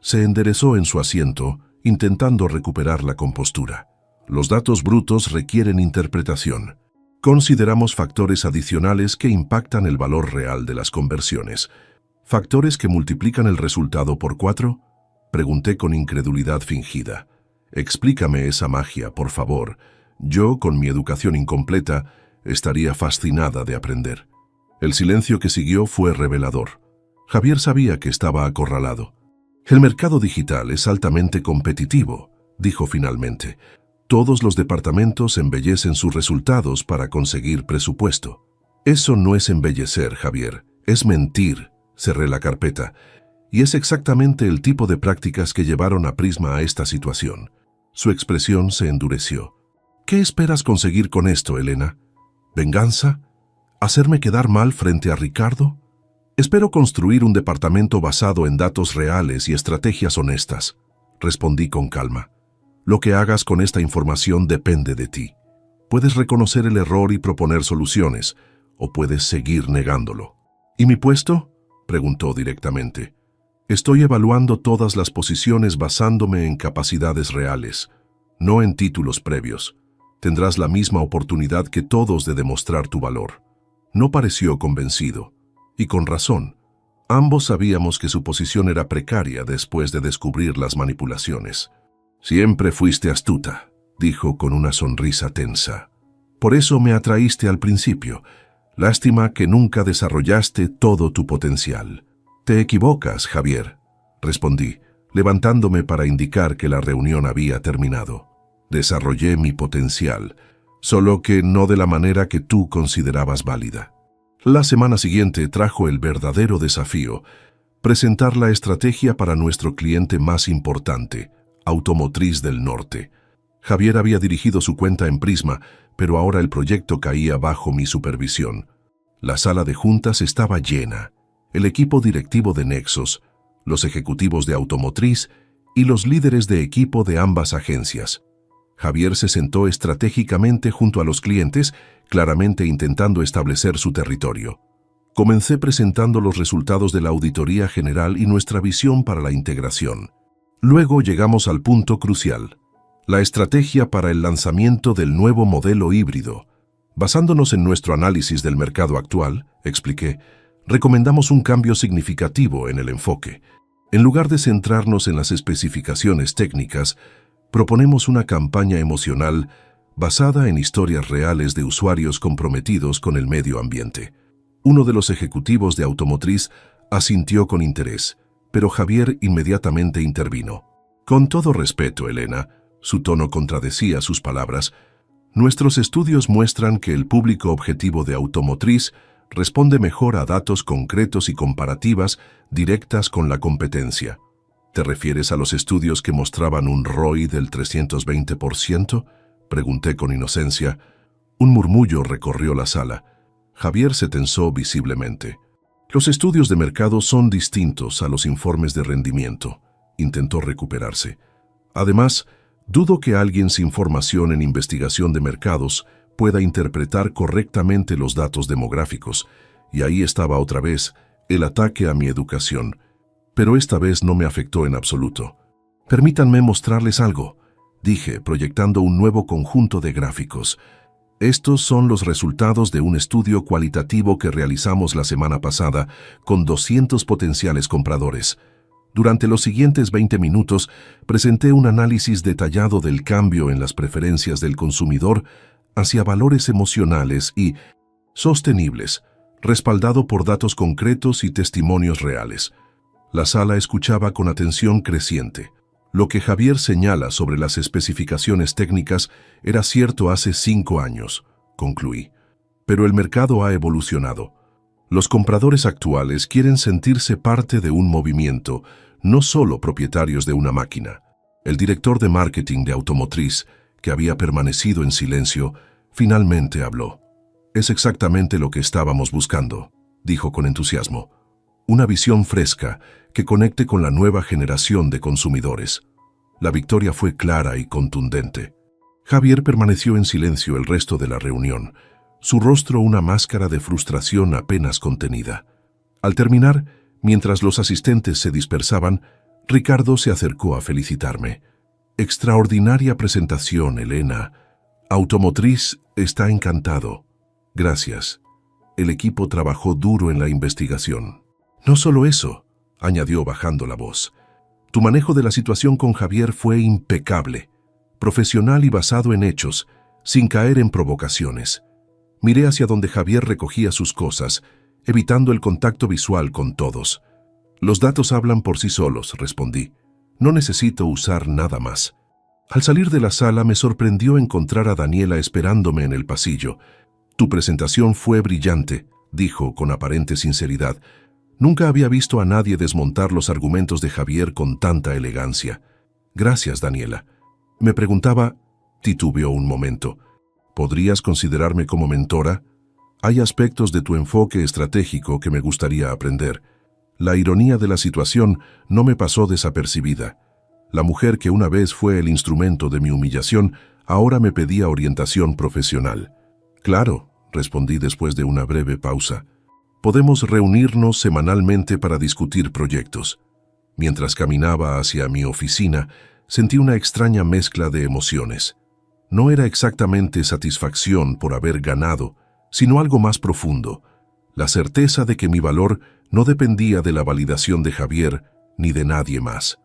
Se enderezó en su asiento, intentando recuperar la compostura. Los datos brutos requieren interpretación. Consideramos factores adicionales que impactan el valor real de las conversiones. ¿Factores que multiplican el resultado por 4? Pregunté con incredulidad fingida. Explícame esa magia, por favor. Yo, con mi educación incompleta, estaría fascinada de aprender. El silencio que siguió fue revelador. Javier sabía que estaba acorralado. El mercado digital es altamente competitivo, dijo finalmente. Todos los departamentos embellecen sus resultados para conseguir presupuesto. Eso no es embellecer, Javier, es mentir, cerré la carpeta. Y es exactamente el tipo de prácticas que llevaron a Prisma a esta situación. Su expresión se endureció. ¿Qué esperas conseguir con esto, Elena? ¿Venganza? ¿Hacerme quedar mal frente a Ricardo? Espero construir un departamento basado en datos reales y estrategias honestas, respondí con calma. Lo que hagas con esta información depende de ti. Puedes reconocer el error y proponer soluciones, o puedes seguir negándolo. ¿Y mi puesto?, preguntó directamente. Estoy evaluando todas las posiciones basándome en capacidades reales, no en títulos previos. Tendrás la misma oportunidad que todos de demostrar tu valor. No pareció convencido, y con razón. Ambos sabíamos que su posición era precaria después de descubrir las manipulaciones. Siempre fuiste astuta, dijo con una sonrisa tensa. Por eso me atraíste al principio. Lástima que nunca desarrollaste todo tu potencial. Te equivocas, Javier, respondí, levantándome para indicar que la reunión había terminado. Desarrollé mi potencial, solo que no de la manera que tú considerabas válida. La semana siguiente trajo el verdadero desafío, presentar la estrategia para nuestro cliente más importante, Automotriz del Norte. Javier había dirigido su cuenta en Prisma, pero ahora el proyecto caía bajo mi supervisión. La sala de juntas estaba llena. El equipo directivo de Nexos, los ejecutivos de Automotriz y los líderes de equipo de ambas agencias. Javier se sentó estratégicamente junto a los clientes, claramente intentando establecer su territorio. Comencé presentando los resultados de la auditoría general y nuestra visión para la integración. Luego llegamos al punto crucial, la estrategia para el lanzamiento del nuevo modelo híbrido. Basándonos en nuestro análisis del mercado actual, expliqué, recomendamos un cambio significativo en el enfoque. En lugar de centrarnos en las especificaciones técnicas, proponemos una campaña emocional basada en historias reales de usuarios comprometidos con el medio ambiente. Uno de los ejecutivos de Automotriz asintió con interés, pero Javier inmediatamente intervino. Con todo respeto, Elena, su tono contradecía sus palabras, nuestros estudios muestran que el público objetivo de Automotriz responde mejor a datos concretos y comparativas directas con la competencia. ¿Te refieres a los estudios que mostraban un ROI del 320%? Pregunté con inocencia. Un murmullo recorrió la sala. Javier se tensó visiblemente. Los estudios de mercado son distintos a los informes de rendimiento. Intentó recuperarse. Además, dudo que alguien sin formación en investigación de mercados pueda interpretar correctamente los datos demográficos, y ahí estaba otra vez el ataque a mi educación. Pero esta vez no me afectó en absoluto. Permítanme mostrarles algo, dije, proyectando un nuevo conjunto de gráficos. Estos son los resultados de un estudio cualitativo que realizamos la semana pasada con 200 potenciales compradores. Durante los siguientes 20 minutos, presenté un análisis detallado del cambio en las preferencias del consumidor hacia valores emocionales y sostenibles, respaldado por datos concretos y testimonios reales. La sala escuchaba con atención creciente. Lo que Javier señala sobre las especificaciones técnicas era cierto hace 5 años, concluí. Pero el mercado ha evolucionado. Los compradores actuales quieren sentirse parte de un movimiento, no solo propietarios de una máquina. El director de marketing de Automotriz, que había permanecido en silencio, finalmente habló. Es exactamente lo que estábamos buscando, dijo con entusiasmo. Una visión fresca que conecte con la nueva generación de consumidores. La victoria fue clara y contundente. Javier permaneció en silencio el resto de la reunión, su rostro una máscara de frustración apenas contenida. Al terminar, mientras los asistentes se dispersaban, Ricardo se acercó a felicitarme. Extraordinaria presentación, Elena. Automotriz está encantado. Gracias. El equipo trabajó duro en la investigación. No solo eso, añadió bajando la voz. Tu manejo de la situación con Javier fue impecable, profesional y basado en hechos, sin caer en provocaciones. Miré hacia donde Javier recogía sus cosas, evitando el contacto visual con todos. Los datos hablan por sí solos, respondí. No necesito usar nada más. Al salir de la sala me sorprendió encontrar a Daniela esperándome en el pasillo. Tu presentación fue brillante, dijo con aparente sinceridad. Nunca había visto a nadie desmontar los argumentos de Javier con tanta elegancia. Gracias, Daniela. Me preguntaba, titubeó un momento, ¿podrías considerarme como mentora? Hay aspectos de tu enfoque estratégico que me gustaría aprender. La ironía de la situación no me pasó desapercibida. La mujer que una vez fue el instrumento de mi humillación, ahora me pedía orientación profesional. Claro, respondí después de una breve pausa. Podemos reunirnos semanalmente para discutir proyectos. Mientras caminaba hacia mi oficina, sentí una extraña mezcla de emociones. No era exactamente satisfacción por haber ganado, sino algo más profundo, la certeza de que mi valor no dependía de la validación de Javier ni de nadie más.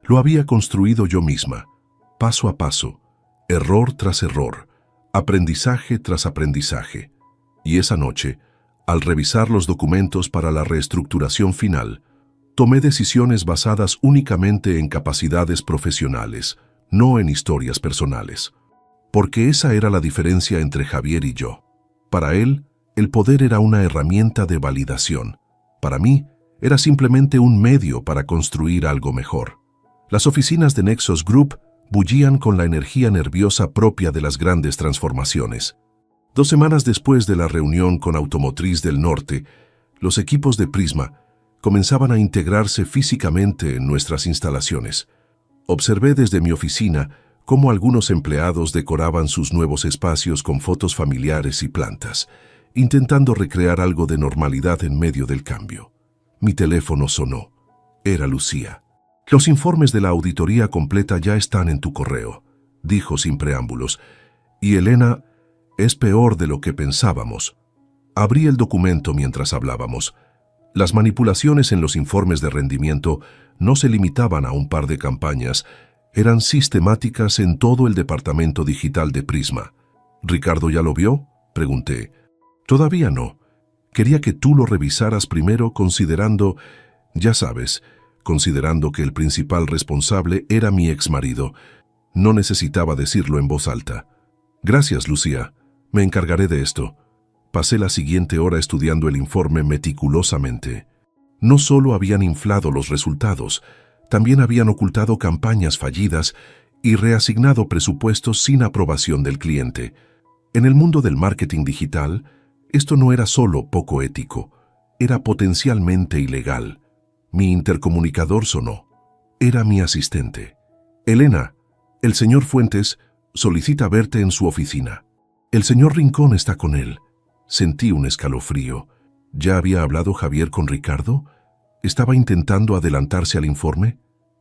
Lo había construido yo misma, paso a paso, error tras error, aprendizaje tras aprendizaje. Y esa noche, al revisar los documentos para la reestructuración final, tomé decisiones basadas únicamente en capacidades profesionales, no en historias personales. Porque esa era la diferencia entre Javier y yo. Para él, el poder era una herramienta de validación. Para mí, era simplemente un medio para construir algo mejor. Las oficinas de Nexus Group bullían con la energía nerviosa propia de las grandes transformaciones. 2 semanas después de la reunión con Automotriz del Norte, los equipos de Prisma comenzaban a integrarse físicamente en nuestras instalaciones. Observé desde mi oficina cómo algunos empleados decoraban sus nuevos espacios con fotos familiares y plantas, intentando recrear algo de normalidad en medio del cambio. Mi teléfono sonó. Era Lucía. Los informes de la auditoría completa ya están en tu correo, dijo sin preámbulos. Y Elena, es peor de lo que pensábamos. Abrí el documento mientras hablábamos. Las manipulaciones en los informes de rendimiento no se limitaban a un par de campañas, eran sistemáticas en todo el departamento digital de Prisma. ¿Ricardo ya lo vio?, pregunté. Todavía no. Quería que tú lo revisaras primero considerando, ya sabes, considerando que el principal responsable era mi exmarido. No necesitaba decirlo en voz alta. Gracias, Lucía. Me encargaré de esto. Pasé la siguiente hora estudiando el informe meticulosamente. No solo habían inflado los resultados, también habían ocultado campañas fallidas y reasignado presupuestos sin aprobación del cliente. En el mundo del marketing digital, esto no era solo poco ético, era potencialmente ilegal. Mi intercomunicador sonó. Era mi asistente. Elena, el señor Fuentes solicita verte en su oficina. El señor Rincón está con él. Sentí un escalofrío. ¿Ya había hablado Javier con Ricardo? ¿Estaba intentando adelantarse al informe?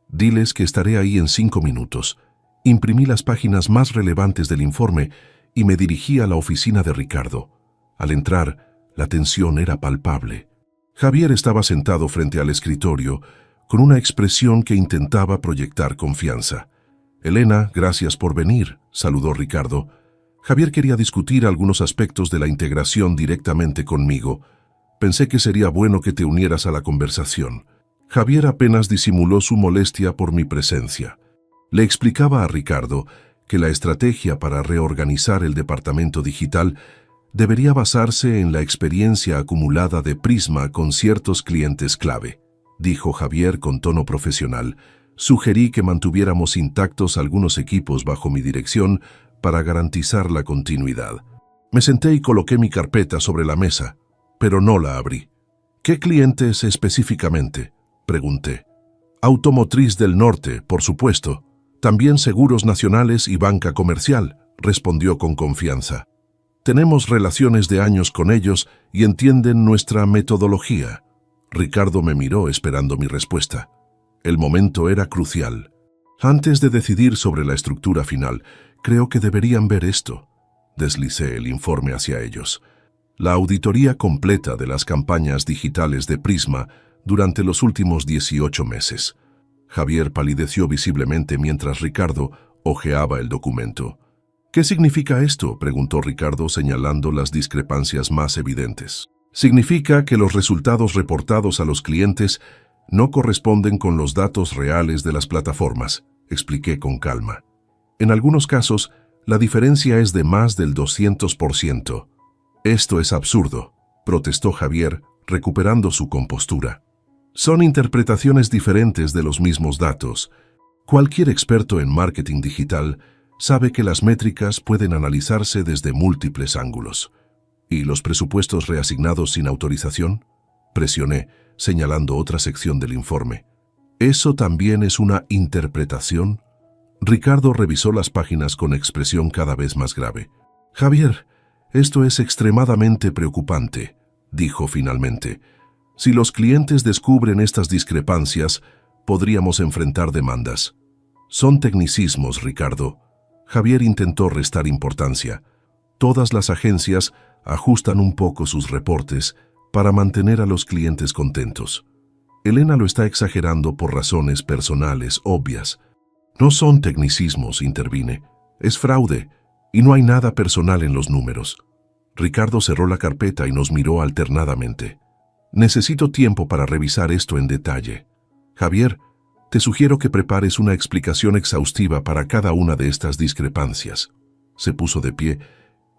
Diles que estaré ahí en 5 minutos. Imprimí las páginas más relevantes del informe y me dirigí a la oficina de Ricardo. Al entrar, la tensión era palpable. Javier estaba sentado frente al escritorio, con una expresión que intentaba proyectar confianza. «Elena, gracias por venir», saludó Ricardo. Javier quería discutir algunos aspectos de la integración directamente conmigo. Pensé que sería bueno que te unieras a la conversación. Javier apenas disimuló su molestia por mi presencia. Le explicaba a Ricardo que la estrategia para reorganizar el departamento digital debería basarse en la experiencia acumulada de Prisma con ciertos clientes clave. Dijo Javier con tono profesional. Sugerí que mantuviéramos intactos algunos equipos bajo mi dirección para garantizar la continuidad. Me senté y coloqué mi carpeta sobre la mesa, pero no la abrí. «¿Qué clientes específicamente?», pregunté. «Automotriz del Norte, por supuesto. También seguros nacionales y banca comercial», respondió con confianza. «Tenemos relaciones de años con ellos y entienden nuestra metodología». Ricardo me miró esperando mi respuesta. El momento era crucial. Antes de decidir sobre la estructura final, creo que deberían ver esto. Deslicé el informe hacia ellos. La auditoría completa de las campañas digitales de Prisma durante los últimos 18 meses. Javier palideció visiblemente mientras Ricardo hojeaba el documento. «¿Qué significa esto?», preguntó Ricardo señalando las discrepancias más evidentes. «Significa que los resultados reportados a los clientes no corresponden con los datos reales de las plataformas», expliqué con calma. «En algunos casos, la diferencia es de más del 200%. «Esto es absurdo», protestó Javier, recuperando su compostura. «Son interpretaciones diferentes de los mismos datos. Cualquier experto en marketing digital sabe que las métricas pueden analizarse desde múltiples ángulos». «¿Y los presupuestos reasignados sin autorización?», presioné, señalando otra sección del informe. «¿Eso también es una interpretación?». Ricardo revisó las páginas con expresión cada vez más grave. «Javier, esto es extremadamente preocupante», dijo finalmente. «Si los clientes descubren estas discrepancias, podríamos enfrentar demandas». «Son tecnicismos, Ricardo». Javier intentó restar importancia. «Todas las agencias ajustan un poco sus reportes para mantener a los clientes contentos. Elena lo está exagerando por razones personales obvias». «No son tecnicismos», intervine. «Es fraude, y no hay nada personal en los números». Ricardo cerró la carpeta y nos miró alternadamente. «Necesito tiempo para revisar esto en detalle. Javier, te sugiero que prepares una explicación exhaustiva para cada una de estas discrepancias». Se puso de pie,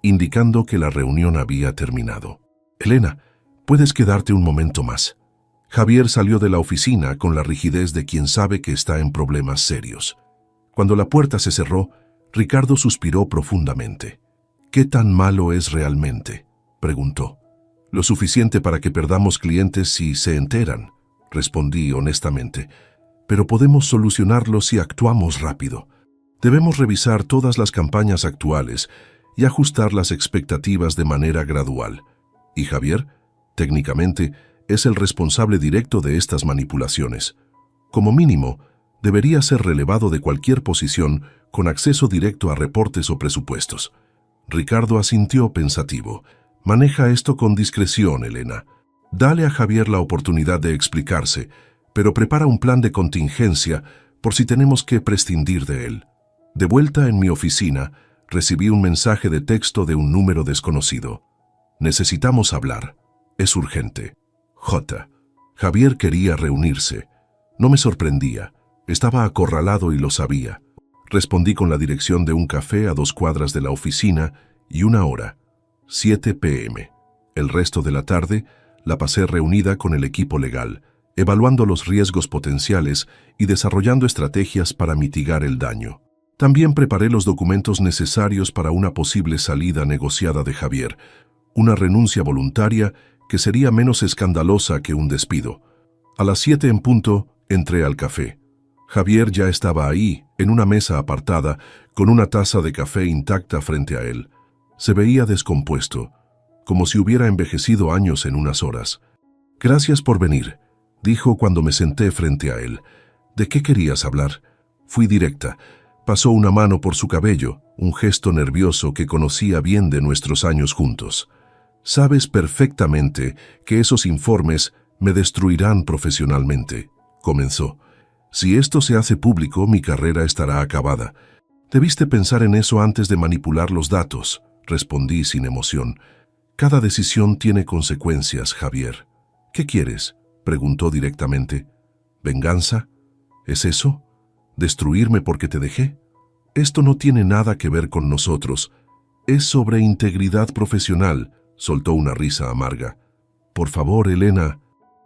indicando que la reunión había terminado. «Elena, puedes quedarte un momento más». Javier salió de la oficina con la rigidez de quien sabe que está en problemas serios. Cuando la puerta se cerró, Ricardo suspiró profundamente. «¿Qué tan malo es realmente?», preguntó. «Lo suficiente para que perdamos clientes si se enteran», respondí honestamente. «Pero podemos solucionarlo si actuamos rápido. Debemos revisar todas las campañas actuales y ajustar las expectativas de manera gradual. Y Javier, técnicamente, es el responsable directo de estas manipulaciones. Como mínimo, debería ser relevado de cualquier posición con acceso directo a reportes o presupuestos». Ricardo asintió pensativo. «Maneja esto con discreción, Elena. Dale a Javier la oportunidad de explicarse, pero prepara un plan de contingencia por si tenemos que prescindir de él». De vuelta en mi oficina, recibí un mensaje de texto de un número desconocido. «Necesitamos hablar. Es urgente. J». Javier quería reunirse. No me sorprendía. Estaba acorralado y lo sabía. Respondí con la dirección de un café a 2 cuadras de la oficina y una hora, 7 p.m. El resto de la tarde la pasé reunida con el equipo legal, evaluando los riesgos potenciales y desarrollando estrategias para mitigar el daño. También preparé los documentos necesarios para una posible salida negociada de Javier, una renuncia voluntaria que sería menos escandalosa que un despido. A las 7 en punto, entré al café. Javier ya estaba ahí, en una mesa apartada, con una taza de café intacta frente a él. Se veía descompuesto, como si hubiera envejecido años en unas horas. «Gracias por venir», dijo cuando me senté frente a él. ¿De qué querías hablar? Fui directa. Pasó una mano por su cabello, un gesto nervioso que conocía bien de nuestros años juntos. Sabes perfectamente que esos informes me destruirán profesionalmente, comenzó. Si esto se hace público, mi carrera estará acabada. Debiste pensar en eso antes de manipular los datos, respondí sin emoción. Cada decisión tiene consecuencias, Javier. ¿Qué quieres?, preguntó directamente. ¿Venganza? ¿Es eso? ¿Destruirme porque te dejé? Esto no tiene nada que ver con nosotros. Es sobre integridad profesional, soltó una risa amarga. Por favor, Elena,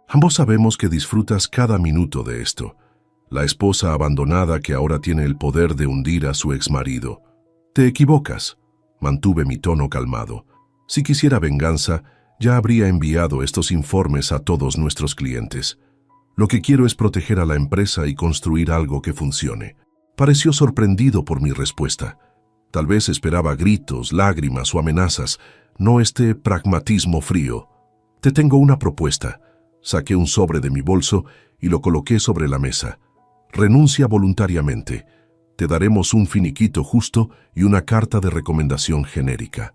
ambos sabemos que disfrutas cada minuto de esto. La esposa abandonada que ahora tiene el poder de hundir a su exmarido. Te equivocas. Mantuve mi tono calmado. Si quisiera venganza, ya habría enviado estos informes a todos nuestros clientes. Lo que quiero es proteger a la empresa y construir algo que funcione. Pareció sorprendido por mi respuesta. Tal vez esperaba gritos, lágrimas o amenazas, no este pragmatismo frío. Te tengo una propuesta. Saqué un sobre de mi bolso y lo coloqué sobre la mesa. Renuncia voluntariamente. Te daremos un finiquito justo y una carta de recomendación genérica.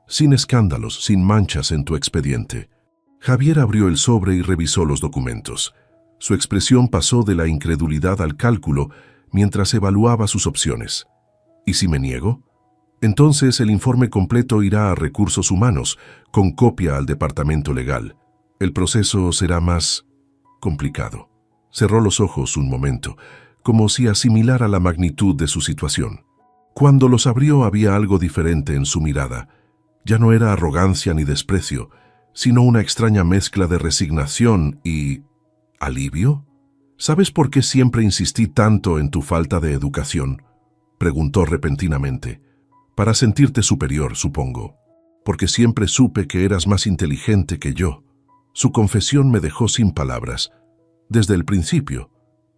Sin escándalos, sin manchas en tu expediente. Javier abrió el sobre y revisó los documentos. Su expresión pasó de la incredulidad al cálculo mientras evaluaba sus opciones. ¿Y si me niego? Entonces el informe completo irá a Recursos Humanos, con copia al departamento legal. El proceso será más complicado. Cerró los ojos un momento, como si asimilara la magnitud de su situación. Cuando los abrió había algo diferente en su mirada. Ya no era arrogancia ni desprecio, sino una extraña mezcla de resignación y ¿alivio? ¿Sabes por qué siempre insistí tanto en tu falta de educación?, preguntó repentinamente. Para sentirte superior, supongo. Porque siempre supe que eras más inteligente que yo. Su confesión me dejó sin palabras. Desde el principio,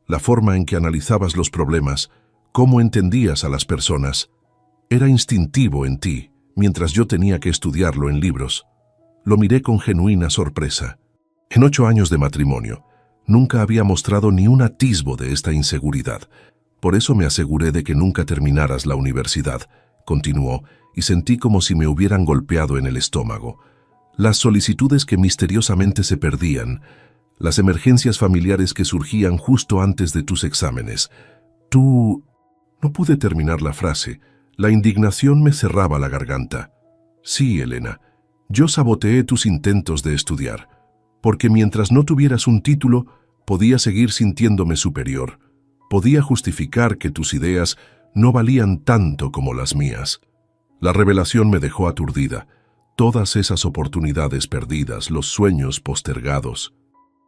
la forma en que analizabas los problemas, cómo entendías a las personas, era instintivo en ti, mientras yo tenía que estudiarlo en libros. Lo miré con genuina sorpresa. En 8 años de matrimonio, nunca había mostrado ni un atisbo de esta inseguridad. Por eso me aseguré de que nunca terminaras la universidad, continuó, y sentí como si me hubieran golpeado en el estómago. Las solicitudes que misteriosamente se perdían, las emergencias familiares que surgían justo antes de tus exámenes. Tú... No pude terminar la frase. La indignación me cerraba la garganta. Sí, Elena, yo saboteé tus intentos de estudiar, porque mientras no tuvieras un título, podía seguir sintiéndome superior. Podía justificar que tus ideas no valían tanto como las mías. La revelación me dejó aturdida. Todas esas oportunidades perdidas, los sueños postergados,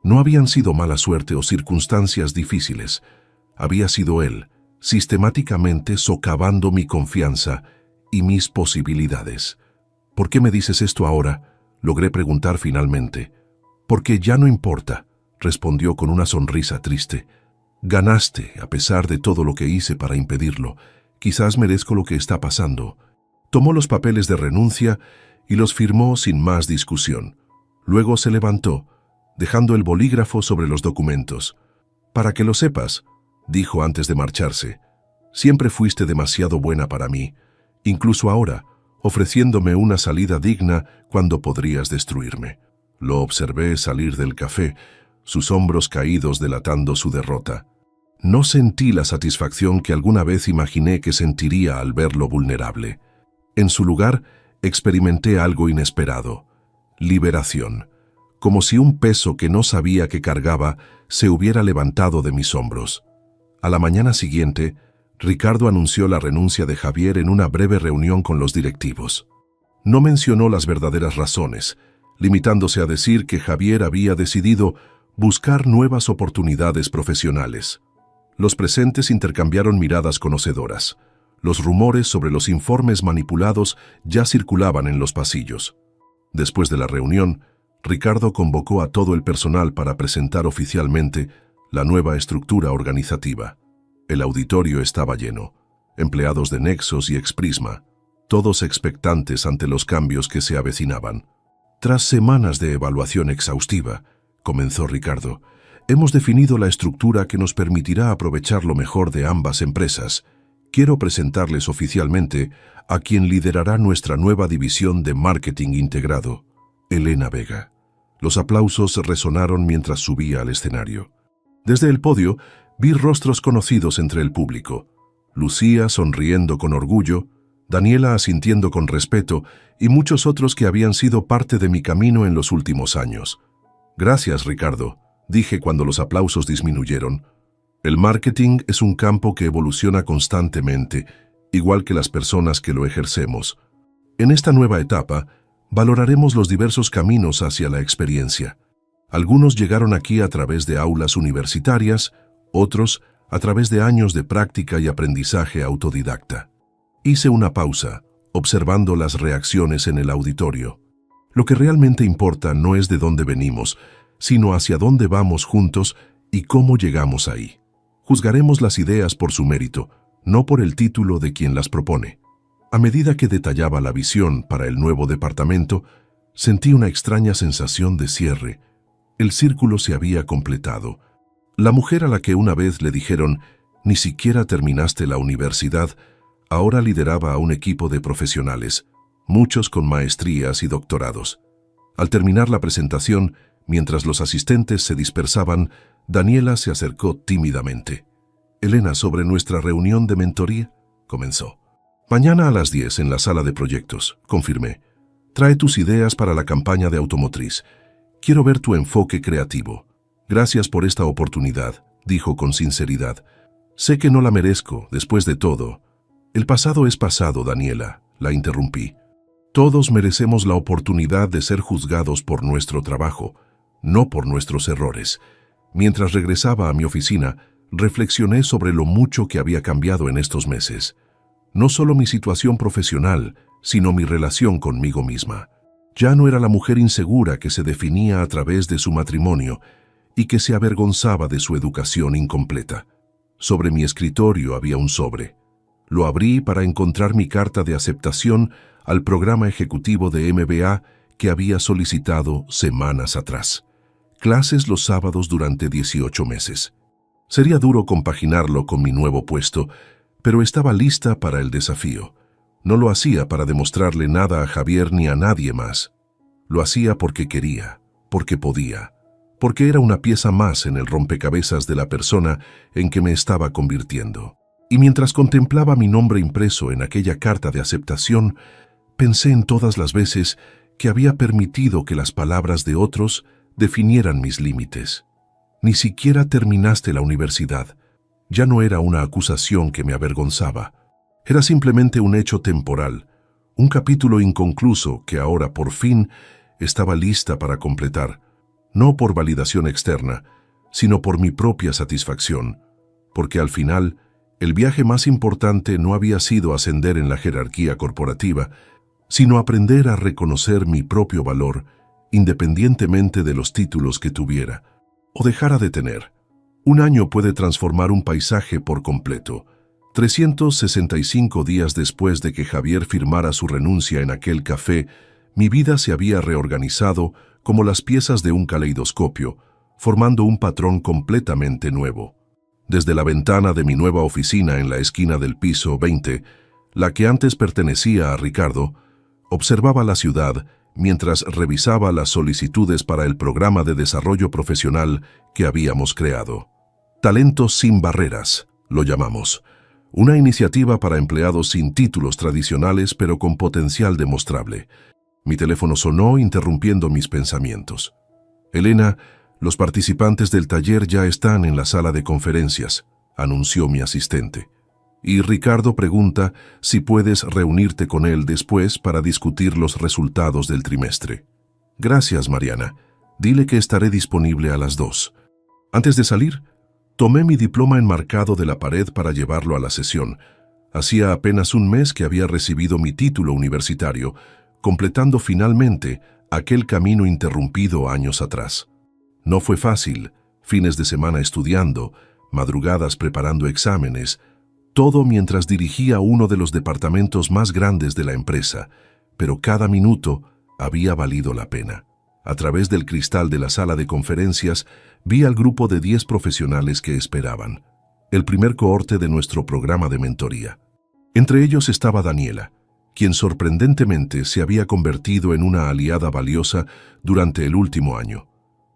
no habían sido mala suerte o circunstancias difíciles. Había sido él, sistemáticamente socavando mi confianza y mis posibilidades. ¿Por qué me dices esto ahora?, logré preguntar finalmente. Porque ya no importa, respondió con una sonrisa triste. Ganaste, a pesar de todo lo que hice para impedirlo. Quizás merezco lo que está pasando. Tomó los papeles de renuncia y los firmó sin más discusión. Luego se levantó, dejando el bolígrafo sobre los documentos. Para que lo sepas, dijo antes de marcharse, siempre fuiste demasiado buena para mí, incluso ahora, ofreciéndome una salida digna cuando podrías destruirme. Lo observé salir del café, sus hombros caídos delatando su derrota. No sentí la satisfacción que alguna vez imaginé que sentiría al verlo vulnerable. En su lugar, experimenté algo inesperado: liberación, como si un peso que no sabía que cargaba se hubiera levantado de mis hombros. A la mañana siguiente, Ricardo anunció la renuncia de Javier en una breve reunión con los directivos. No mencionó las verdaderas razones, limitándose a decir que Javier había decidido buscar nuevas oportunidades profesionales. Los presentes intercambiaron miradas conocedoras. Los rumores sobre los informes manipulados ya circulaban en los pasillos. Después de la reunión, Ricardo convocó a todo el personal para presentar oficialmente la nueva estructura organizativa. El auditorio estaba lleno, empleados de Nexos y Exprisma, todos expectantes ante los cambios que se avecinaban. Tras semanas de evaluación exhaustiva, comenzó Ricardo, hemos definido la estructura que nos permitirá aprovechar lo mejor de ambas empresas. Quiero presentarles oficialmente a quien liderará nuestra nueva división de marketing integrado, Elena Vega. Los aplausos resonaron mientras subía al escenario. Desde el podio, vi rostros conocidos entre el público. Lucía sonriendo con orgullo, Daniela asintiendo con respeto y muchos otros que habían sido parte de mi camino en los últimos años. Gracias, Ricardo, dije cuando los aplausos disminuyeron. El marketing es un campo que evoluciona constantemente, igual que las personas que lo ejercemos. En esta nueva etapa, valoraremos los diversos caminos hacia la experiencia. Algunos llegaron aquí a través de aulas universitarias, otros a través de años de práctica y aprendizaje autodidacta. Hice una pausa, observando las reacciones en el auditorio. Lo que realmente importa no es de dónde venimos, sino hacia dónde vamos juntos y cómo llegamos ahí. Juzgaremos las ideas por su mérito, no por el título de quien las propone. A medida que detallaba la visión para el nuevo departamento, sentí una extraña sensación de cierre. El círculo se había completado. La mujer a la que una vez le dijeron, «Ni siquiera terminaste la universidad», ahora lideraba a un equipo de profesionales, muchos con maestrías y doctorados. Al terminar la presentación, mientras los asistentes se dispersaban, Daniela se acercó tímidamente. «Elena, sobre nuestra reunión de mentoría», comenzó. «Mañana a las 10 en la sala de proyectos», confirmé. «Trae tus ideas para la campaña de automotriz. Quiero ver tu enfoque creativo». «Gracias por esta oportunidad», dijo con sinceridad. «Sé que no la merezco, después de todo». «El pasado es pasado, Daniela», la interrumpí. «Todos merecemos la oportunidad de ser juzgados por nuestro trabajo, no por nuestros errores». Mientras regresaba a mi oficina, reflexioné sobre lo mucho que había cambiado en estos meses. No solo mi situación profesional, sino mi relación conmigo misma. Ya no era la mujer insegura que se definía a través de su matrimonio y que se avergonzaba de su educación incompleta. Sobre mi escritorio había un sobre. Lo abrí para encontrar mi carta de aceptación al programa ejecutivo de MBA que había solicitado semanas atrás. Clases los sábados durante 18 meses. Sería duro compaginarlo con mi nuevo puesto, pero estaba lista para el desafío. No lo hacía para demostrarle nada a Javier ni a nadie más. Lo hacía porque quería, porque podía, porque era una pieza más en el rompecabezas de la persona en que me estaba convirtiendo. Y mientras contemplaba mi nombre impreso en aquella carta de aceptación, pensé en todas las veces que había permitido que las palabras de otros definieran mis límites. Ni siquiera terminaste la universidad. Ya no era una acusación que me avergonzaba. Era simplemente un hecho temporal, un capítulo inconcluso que ahora por fin estaba lista para completar, no por validación externa, sino por mi propia satisfacción, porque al final el viaje más importante no había sido ascender en la jerarquía corporativa, sino aprender a reconocer mi propio valor independientemente de los títulos que tuviera o dejara de tener. Un año puede transformar un paisaje por completo. 365 días después de que Javier firmara su renuncia en aquel café, mi vida se había reorganizado como las piezas de un caleidoscopio, formando un patrón completamente nuevo. Desde la ventana de mi nueva oficina en la esquina del piso 20, la que antes pertenecía a Ricardo, observaba la ciudad mientras revisaba las solicitudes para el programa de desarrollo profesional que habíamos creado. Talentos sin barreras, lo llamamos. Una iniciativa para empleados sin títulos tradicionales pero con potencial demostrable. Mi teléfono sonó interrumpiendo mis pensamientos. «Elena, los participantes del taller ya están en la sala de conferencias», anunció mi asistente. «Y Ricardo pregunta si puedes reunirte con él después para discutir los resultados del trimestre». «Gracias, Mariana. Dile que estaré disponible a las 2». Antes de salir, tomé mi diploma enmarcado de la pared para llevarlo a la sesión. Hacía apenas un mes que había recibido mi título universitario, completando finalmente aquel camino interrumpido años atrás. No fue fácil, fines de semana estudiando, madrugadas preparando exámenes, todo mientras dirigía uno de los departamentos más grandes de la empresa, pero cada minuto había valido la pena. A través del cristal de la sala de conferencias, vi al grupo de 10 profesionales que esperaban, el primer cohorte de nuestro programa de mentoría. Entre ellos estaba Daniela, quien sorprendentemente se había convertido en una aliada valiosa durante el último año.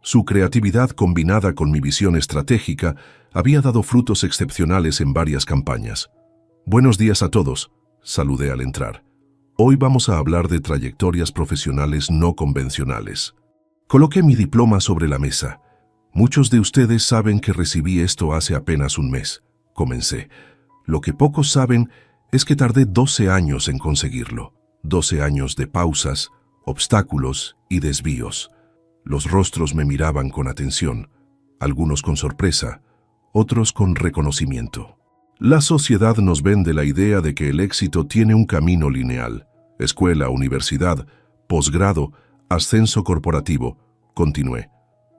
Su creatividad combinada con mi visión estratégica había dado frutos excepcionales en varias campañas. Buenos días a todos, saludé al entrar. Hoy vamos a hablar de trayectorias profesionales no convencionales. Coloqué mi diploma sobre la mesa. Muchos de ustedes saben que recibí esto hace apenas un mes. Comencé. Lo que pocos saben es que tardé 12 años en conseguirlo. 12 años de pausas, obstáculos y desvíos. Los rostros me miraban con atención, algunos con sorpresa, otros con reconocimiento. La sociedad nos vende la idea de que el éxito tiene un camino lineal: escuela, universidad, posgrado, ascenso corporativo, continué.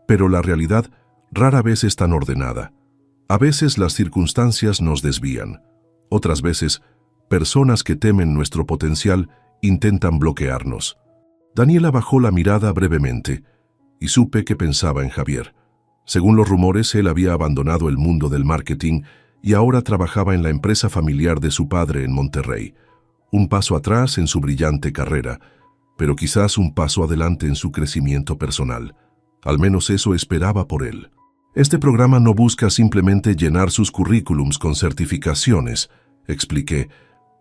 Pero la realidad rara vez es tan ordenada. A veces las circunstancias nos desvían. Otras veces, personas que temen nuestro potencial intentan bloquearnos. Daniela bajó la mirada brevemente y supe que pensaba en Javier. Según los rumores, él había abandonado el mundo del marketing y ahora trabajaba en la empresa familiar de su padre en Monterrey. Un paso atrás en su brillante carrera, pero quizás un paso adelante en su crecimiento personal. Al menos eso esperaba por él. Este programa no busca simplemente llenar sus currículums con certificaciones, expliqué.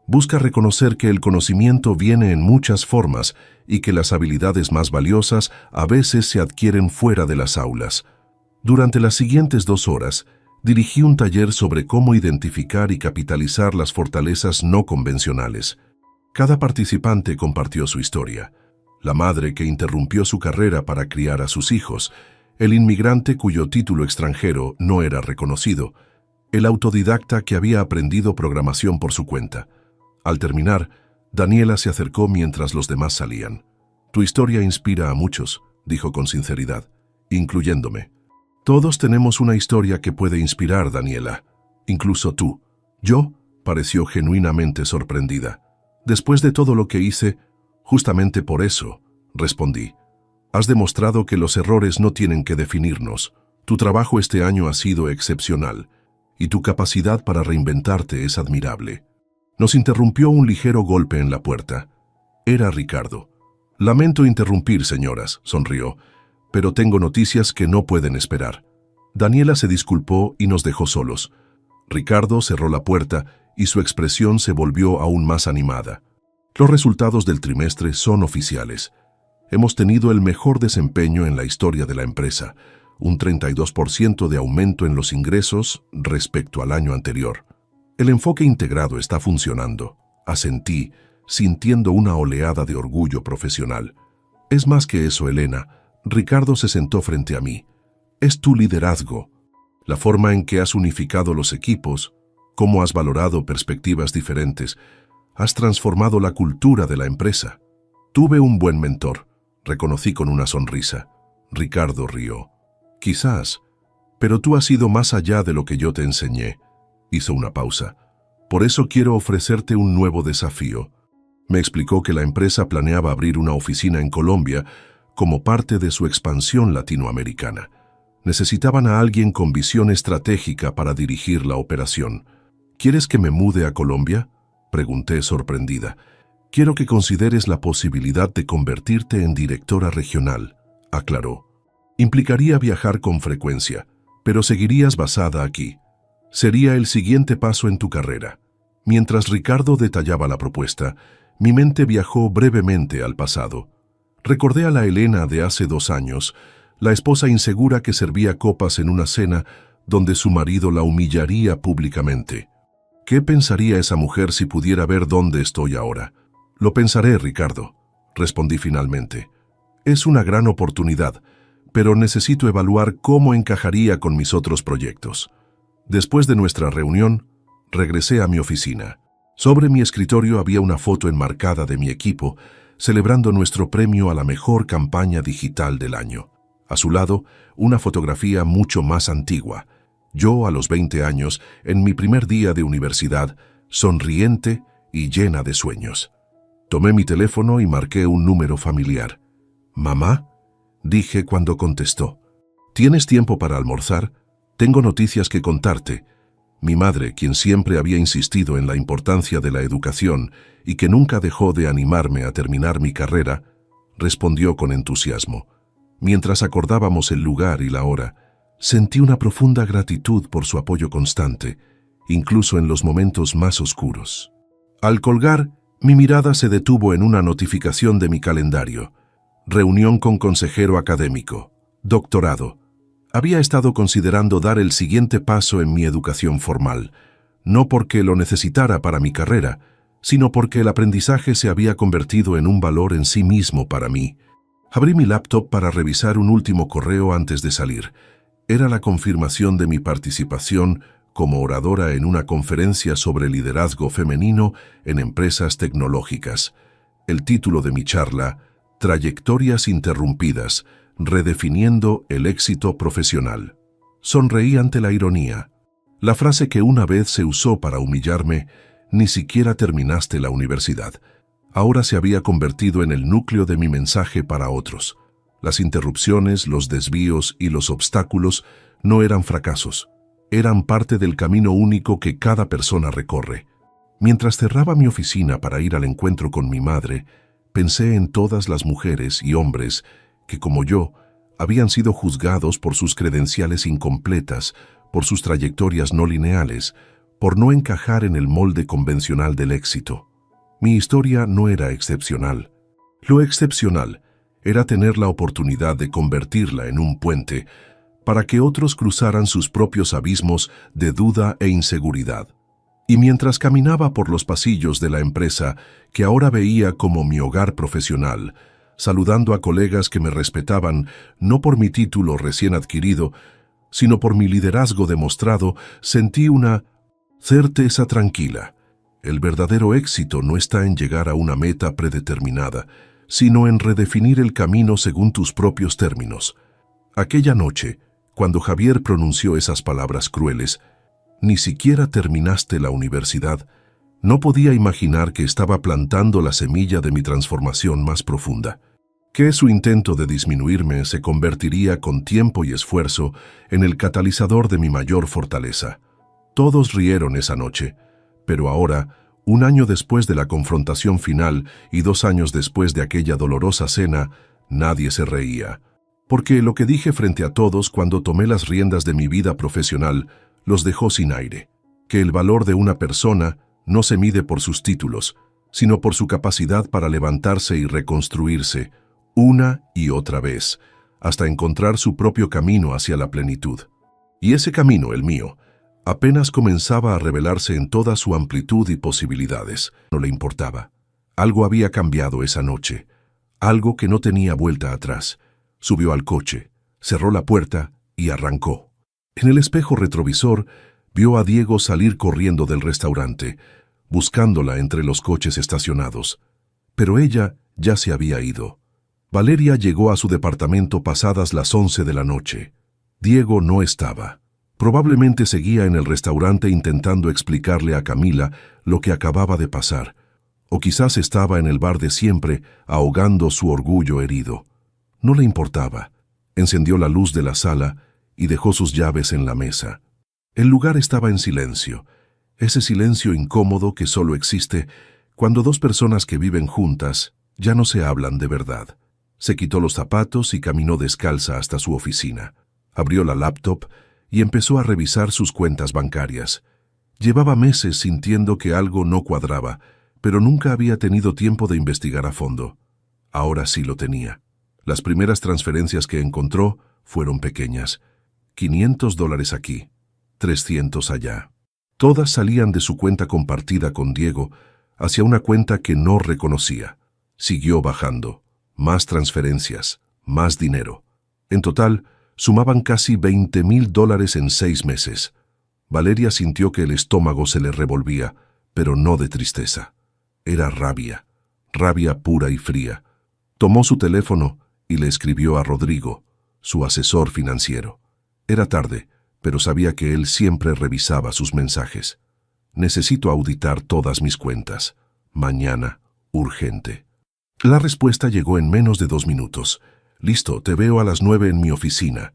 Busca reconocer que el conocimiento viene en muchas formas y que las habilidades más valiosas a veces se adquieren fuera de las aulas. Durante las siguientes 2 horas, dirigí un taller sobre cómo identificar y capitalizar las fortalezas no convencionales. Cada participante compartió su historia. La madre que interrumpió su carrera para criar a sus hijos, el inmigrante cuyo título extranjero no era reconocido, el autodidacta que había aprendido programación por su cuenta. Al terminar, Daniela se acercó mientras los demás salían. «Tu historia inspira a muchos», dijo con sinceridad, incluyéndome. «Todos tenemos una historia que puede inspirar, Daniela. Incluso tú». Yo pareció genuinamente sorprendida. «Después de todo lo que hice, justamente por eso», respondí. «Has demostrado que los errores no tienen que definirnos. Tu trabajo este año ha sido excepcional, y tu capacidad para reinventarte es admirable». Nos interrumpió un ligero golpe en la puerta. Era Ricardo. «Lamento interrumpir, señoras», sonrió, «pero tengo noticias que no pueden esperar». Daniela se disculpó y nos dejó solos. Ricardo cerró la puerta y su expresión se volvió aún más animada. «Los resultados del trimestre son oficiales. Hemos tenido el mejor desempeño en la historia de la empresa, un 32% de aumento en los ingresos respecto al año anterior. El enfoque integrado está funcionando», asentí, sintiendo una oleada de orgullo profesional. «Es más que eso, Elena». Ricardo se sentó frente a mí. «Es tu liderazgo, la forma en que has unificado los equipos, cómo has valorado perspectivas diferentes, has transformado la cultura de la empresa». «Tuve un buen mentor», reconocí con una sonrisa. Ricardo rió. «Quizás, pero tú has ido más allá de lo que yo te enseñé». Hizo una pausa. «Por eso quiero ofrecerte un nuevo desafío». Me explicó que la empresa planeaba abrir una oficina en Colombia como parte de su expansión latinoamericana. Necesitaban a alguien con visión estratégica para dirigir la operación. «¿Quieres que me mude a Colombia?», pregunté sorprendida. «Quiero que consideres la posibilidad de convertirte en directora regional», aclaró. «Implicaría viajar con frecuencia, pero seguirías basada aquí. Sería el siguiente paso en tu carrera». Mientras Ricardo detallaba la propuesta, mi mente viajó brevemente al pasado. Recordé a la Elena de hace 2 años, la esposa insegura que servía copas en una cena donde su marido la humillaría públicamente. ¿Qué pensaría esa mujer si pudiera ver dónde estoy ahora? «Lo pensaré, Ricardo», respondí finalmente. «Es una gran oportunidad, pero necesito evaluar cómo encajaría con mis otros proyectos». Después de nuestra reunión, regresé a mi oficina. Sobre mi escritorio había una foto enmarcada de mi equipo, celebrando nuestro premio a la mejor campaña digital del año. A su lado, una fotografía mucho más antigua. Yo, a los 20 años, en mi primer día de universidad, sonriente y llena de sueños. Tomé mi teléfono y marqué un número familiar. «¿Mamá?», dije cuando contestó. ¿Tienes tiempo para almorzar? Tengo noticias que contarte. Mi madre, quien siempre había insistido en la importancia de la educación y que nunca dejó de animarme a terminar mi carrera, respondió con entusiasmo. Mientras acordábamos el lugar y la hora, sentí una profunda gratitud por su apoyo constante, incluso en los momentos más oscuros. Al colgar, mi mirada se detuvo en una notificación de mi calendario. Reunión con consejero académico. Doctorado. Había estado considerando dar el siguiente paso en mi educación formal, no porque lo necesitara para mi carrera, sino porque el aprendizaje se había convertido en un valor en sí mismo para mí. Abrí mi laptop para revisar un último correo antes de salir. Era la confirmación de mi participación como oradora en una conferencia sobre liderazgo femenino en empresas tecnológicas. El título de mi charla, Trayectorias interrumpidas, redefiniendo el éxito profesional. Sonreí ante la ironía. La frase que una vez se usó para humillarme, ni siquiera terminaste la universidad, ahora se había convertido en el núcleo de mi mensaje para otros. Las interrupciones, los desvíos y los obstáculos no eran fracasos, eran parte del camino único que cada persona recorre. Mientras cerraba mi oficina para ir al encuentro con mi madre, pensé en todas las mujeres y hombres que, como yo, habían sido juzgados por sus credenciales incompletas, por sus trayectorias no lineales, por no encajar en el molde convencional del éxito. Mi historia no era excepcional. Lo excepcional era tener la oportunidad de convertirla en un puente para que otros cruzaran sus propios abismos de duda e inseguridad. Y mientras caminaba por los pasillos de la empresa que ahora veía como mi hogar profesional, saludando a colegas que me respetaban no por mi título recién adquirido, sino por mi liderazgo demostrado, sentí una certeza tranquila. El verdadero éxito no está en llegar a una meta predeterminada, sino en redefinir el camino según tus propios términos. Aquella noche, cuando Javier pronunció esas palabras crueles, ni siquiera terminaste la universidad, no podía imaginar que estaba plantando la semilla de mi transformación más profunda, que su intento de disminuirme se convertiría con tiempo y esfuerzo en el catalizador de mi mayor fortaleza. Todos rieron esa noche, pero ahora, un año después de la confrontación final y 2 años después de aquella dolorosa cena, nadie se reía. Porque lo que dije frente a todos cuando tomé las riendas de mi vida profesional los dejó sin aire. Que el valor de una persona no se mide por sus títulos, sino por su capacidad para levantarse y reconstruirse, una y otra vez, hasta encontrar su propio camino hacia la plenitud. Y ese camino, el mío, apenas comenzaba a revelarse en toda su amplitud y posibilidades. No le importaba. Algo había cambiado esa noche, algo que no tenía vuelta atrás. Subió al coche, cerró la puerta y arrancó. En el espejo retrovisor, vio a Diego salir corriendo del restaurante, buscándola entre los coches estacionados. Pero ella ya se había ido. Valeria llegó a su departamento pasadas las 11 de la noche. Diego no estaba. Probablemente seguía en el restaurante intentando explicarle a Camila lo que acababa de pasar, o quizás estaba en el bar de siempre, ahogando su orgullo herido. No le importaba. Encendió la luz de la sala y dejó sus llaves en la mesa. El lugar estaba en silencio, ese silencio incómodo que solo existe cuando 2 personas que viven juntas ya no se hablan de verdad. Se quitó los zapatos y caminó descalza hasta su oficina. Abrió la laptop y empezó a revisar sus cuentas bancarias. Llevaba meses sintiendo que algo no cuadraba, pero nunca había tenido tiempo de investigar a fondo. Ahora sí lo tenía. Las primeras transferencias que encontró fueron pequeñas. $500 aquí, 300 allá. Todas salían de su cuenta compartida con Diego hacia una cuenta que no reconocía. Siguió bajando. Más transferencias, más dinero. En total, sumaban casi $20,000 en 6 meses. Valeria sintió que el estómago se le revolvía, pero no de tristeza. Era rabia, rabia pura y fría. Tomó su teléfono y le escribió a Rodrigo, su asesor financiero. Era tarde, pero sabía que él siempre revisaba sus mensajes. Necesito auditar todas mis cuentas. Mañana, urgente. La respuesta llegó en menos de 2 minutos. Listo, te veo a las 9 en mi oficina.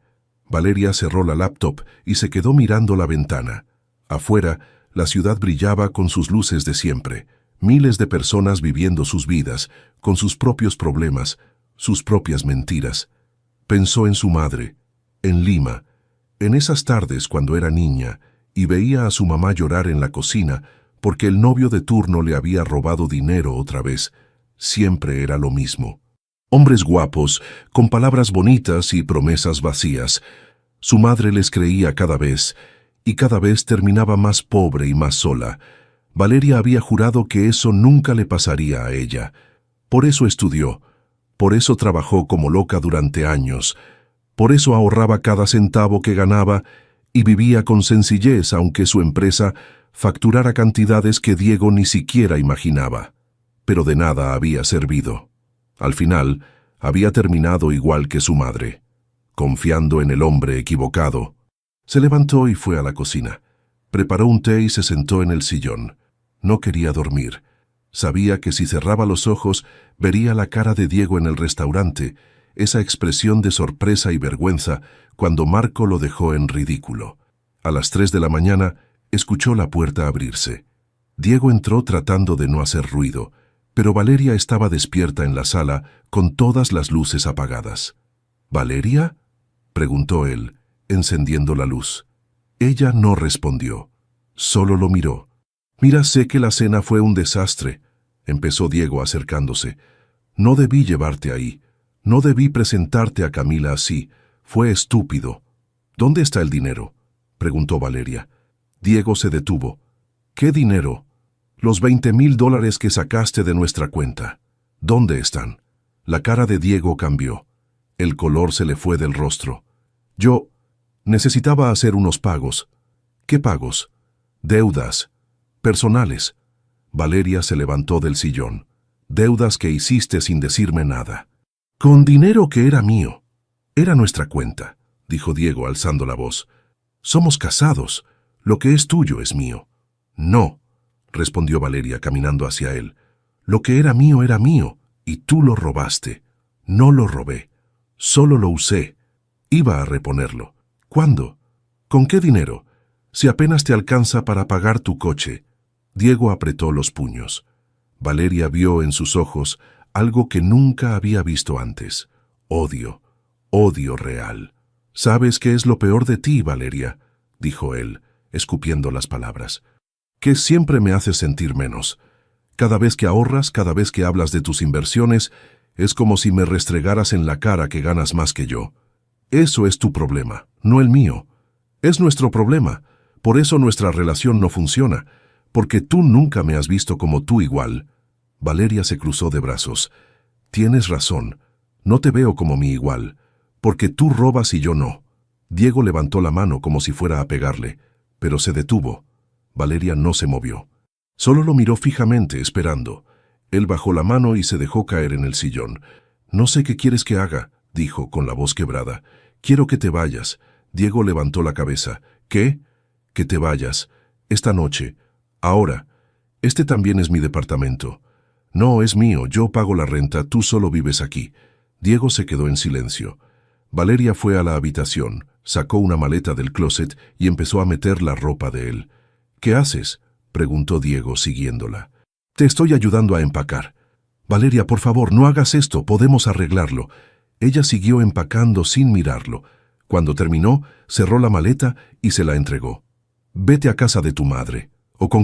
Valeria cerró la laptop y se quedó mirando la ventana. Afuera, la ciudad brillaba con sus luces de siempre. Miles de personas viviendo sus vidas, con sus propios problemas, sus propias mentiras. Pensó en su madre, en Lima, en esas tardes cuando era niña y veía a su mamá llorar en la cocina porque el novio de turno le había robado dinero otra vez. Siempre era lo mismo. Hombres guapos, con palabras bonitas y promesas vacías. Su madre les creía cada vez, y cada vez terminaba más pobre y más sola. Valeria había jurado que eso nunca le pasaría a ella. Por eso estudió, por eso trabajó como loca durante años, por eso ahorraba cada centavo que ganaba y vivía con sencillez aunque su empresa facturara cantidades que Diego ni siquiera imaginaba. Pero de nada había servido. Al final, había terminado igual que su madre, confiando en el hombre equivocado. Se levantó y fue a la cocina. Preparó un té y se sentó en el sillón. No quería dormir. Sabía que si cerraba los ojos, vería la cara de Diego en el restaurante, esa expresión de sorpresa y vergüenza cuando Marco lo dejó en ridículo. A las 3 de la mañana, escuchó la puerta abrirse. Diego entró tratando de no hacer ruido, pero Valeria estaba despierta en la sala con todas las luces apagadas. ¿Valeria?, preguntó él, encendiendo la luz. Ella no respondió. Solo lo miró. «Mira, sé que la cena fue un desastre», empezó Diego acercándose. «No debí llevarte ahí. No debí presentarte a Camila así. Fue estúpido». «¿Dónde está el dinero?», preguntó Valeria. Diego se detuvo. «¿Qué dinero?». «Los $20,000 que sacaste de nuestra cuenta. ¿Dónde están?». La cara de Diego cambió. El color se le fue del rostro. «Yo necesitaba hacer unos pagos». «¿Qué pagos?». «Deudas. Personales». Valeria se levantó del sillón. «Deudas que hiciste sin decirme nada». «Con dinero que era mío». «Era nuestra cuenta», dijo Diego alzando la voz. «Somos casados. Lo que es tuyo es mío». «No», respondió Valeria caminando hacia él. «Lo que era mío, y tú lo robaste». «No lo robé. Solo lo usé. Iba a reponerlo». «¿Cuándo? ¿Con qué dinero? Si apenas te alcanza para pagar tu coche». Diego apretó los puños. Valeria vio en sus ojos algo que nunca había visto antes. Odio. Odio real. «¿Sabes qué es lo peor de ti, Valeria?», dijo él, escupiendo las palabras. «Que siempre me haces sentir menos. Cada vez que ahorras, cada vez que hablas de tus inversiones, es como si me restregaras en la cara que ganas más que yo. Eso es tu problema, no el mío. Es nuestro problema. Por eso nuestra relación no funciona, porque tú nunca me has visto como tú igual». Valeria se cruzó de brazos. «Tienes razón. No te veo como mi igual, porque tú robas y yo no». Diego levantó la mano como si fuera a pegarle, pero se detuvo. Valeria no se movió. Solo lo miró fijamente, esperando. Él bajó la mano y se dejó caer en el sillón. «No sé qué quieres que haga», dijo con la voz quebrada. «Quiero que te vayas». Diego levantó la cabeza. «¿Qué?». «Que te vayas. Esta noche. Ahora. Este también es mi departamento». «No, es mío. Yo pago la renta. Tú solo vives aquí». Diego se quedó en silencio. Valeria fue a la habitación, sacó una maleta del closet y empezó a meter la ropa de él. «¿Qué haces?», preguntó Diego siguiéndola. «Te estoy ayudando a empacar». «Valeria, por favor, no hagas esto. Podemos arreglarlo». Ella siguió empacando sin mirarlo. Cuando terminó, cerró la maleta y se la entregó. «Vete a casa de tu madre, o con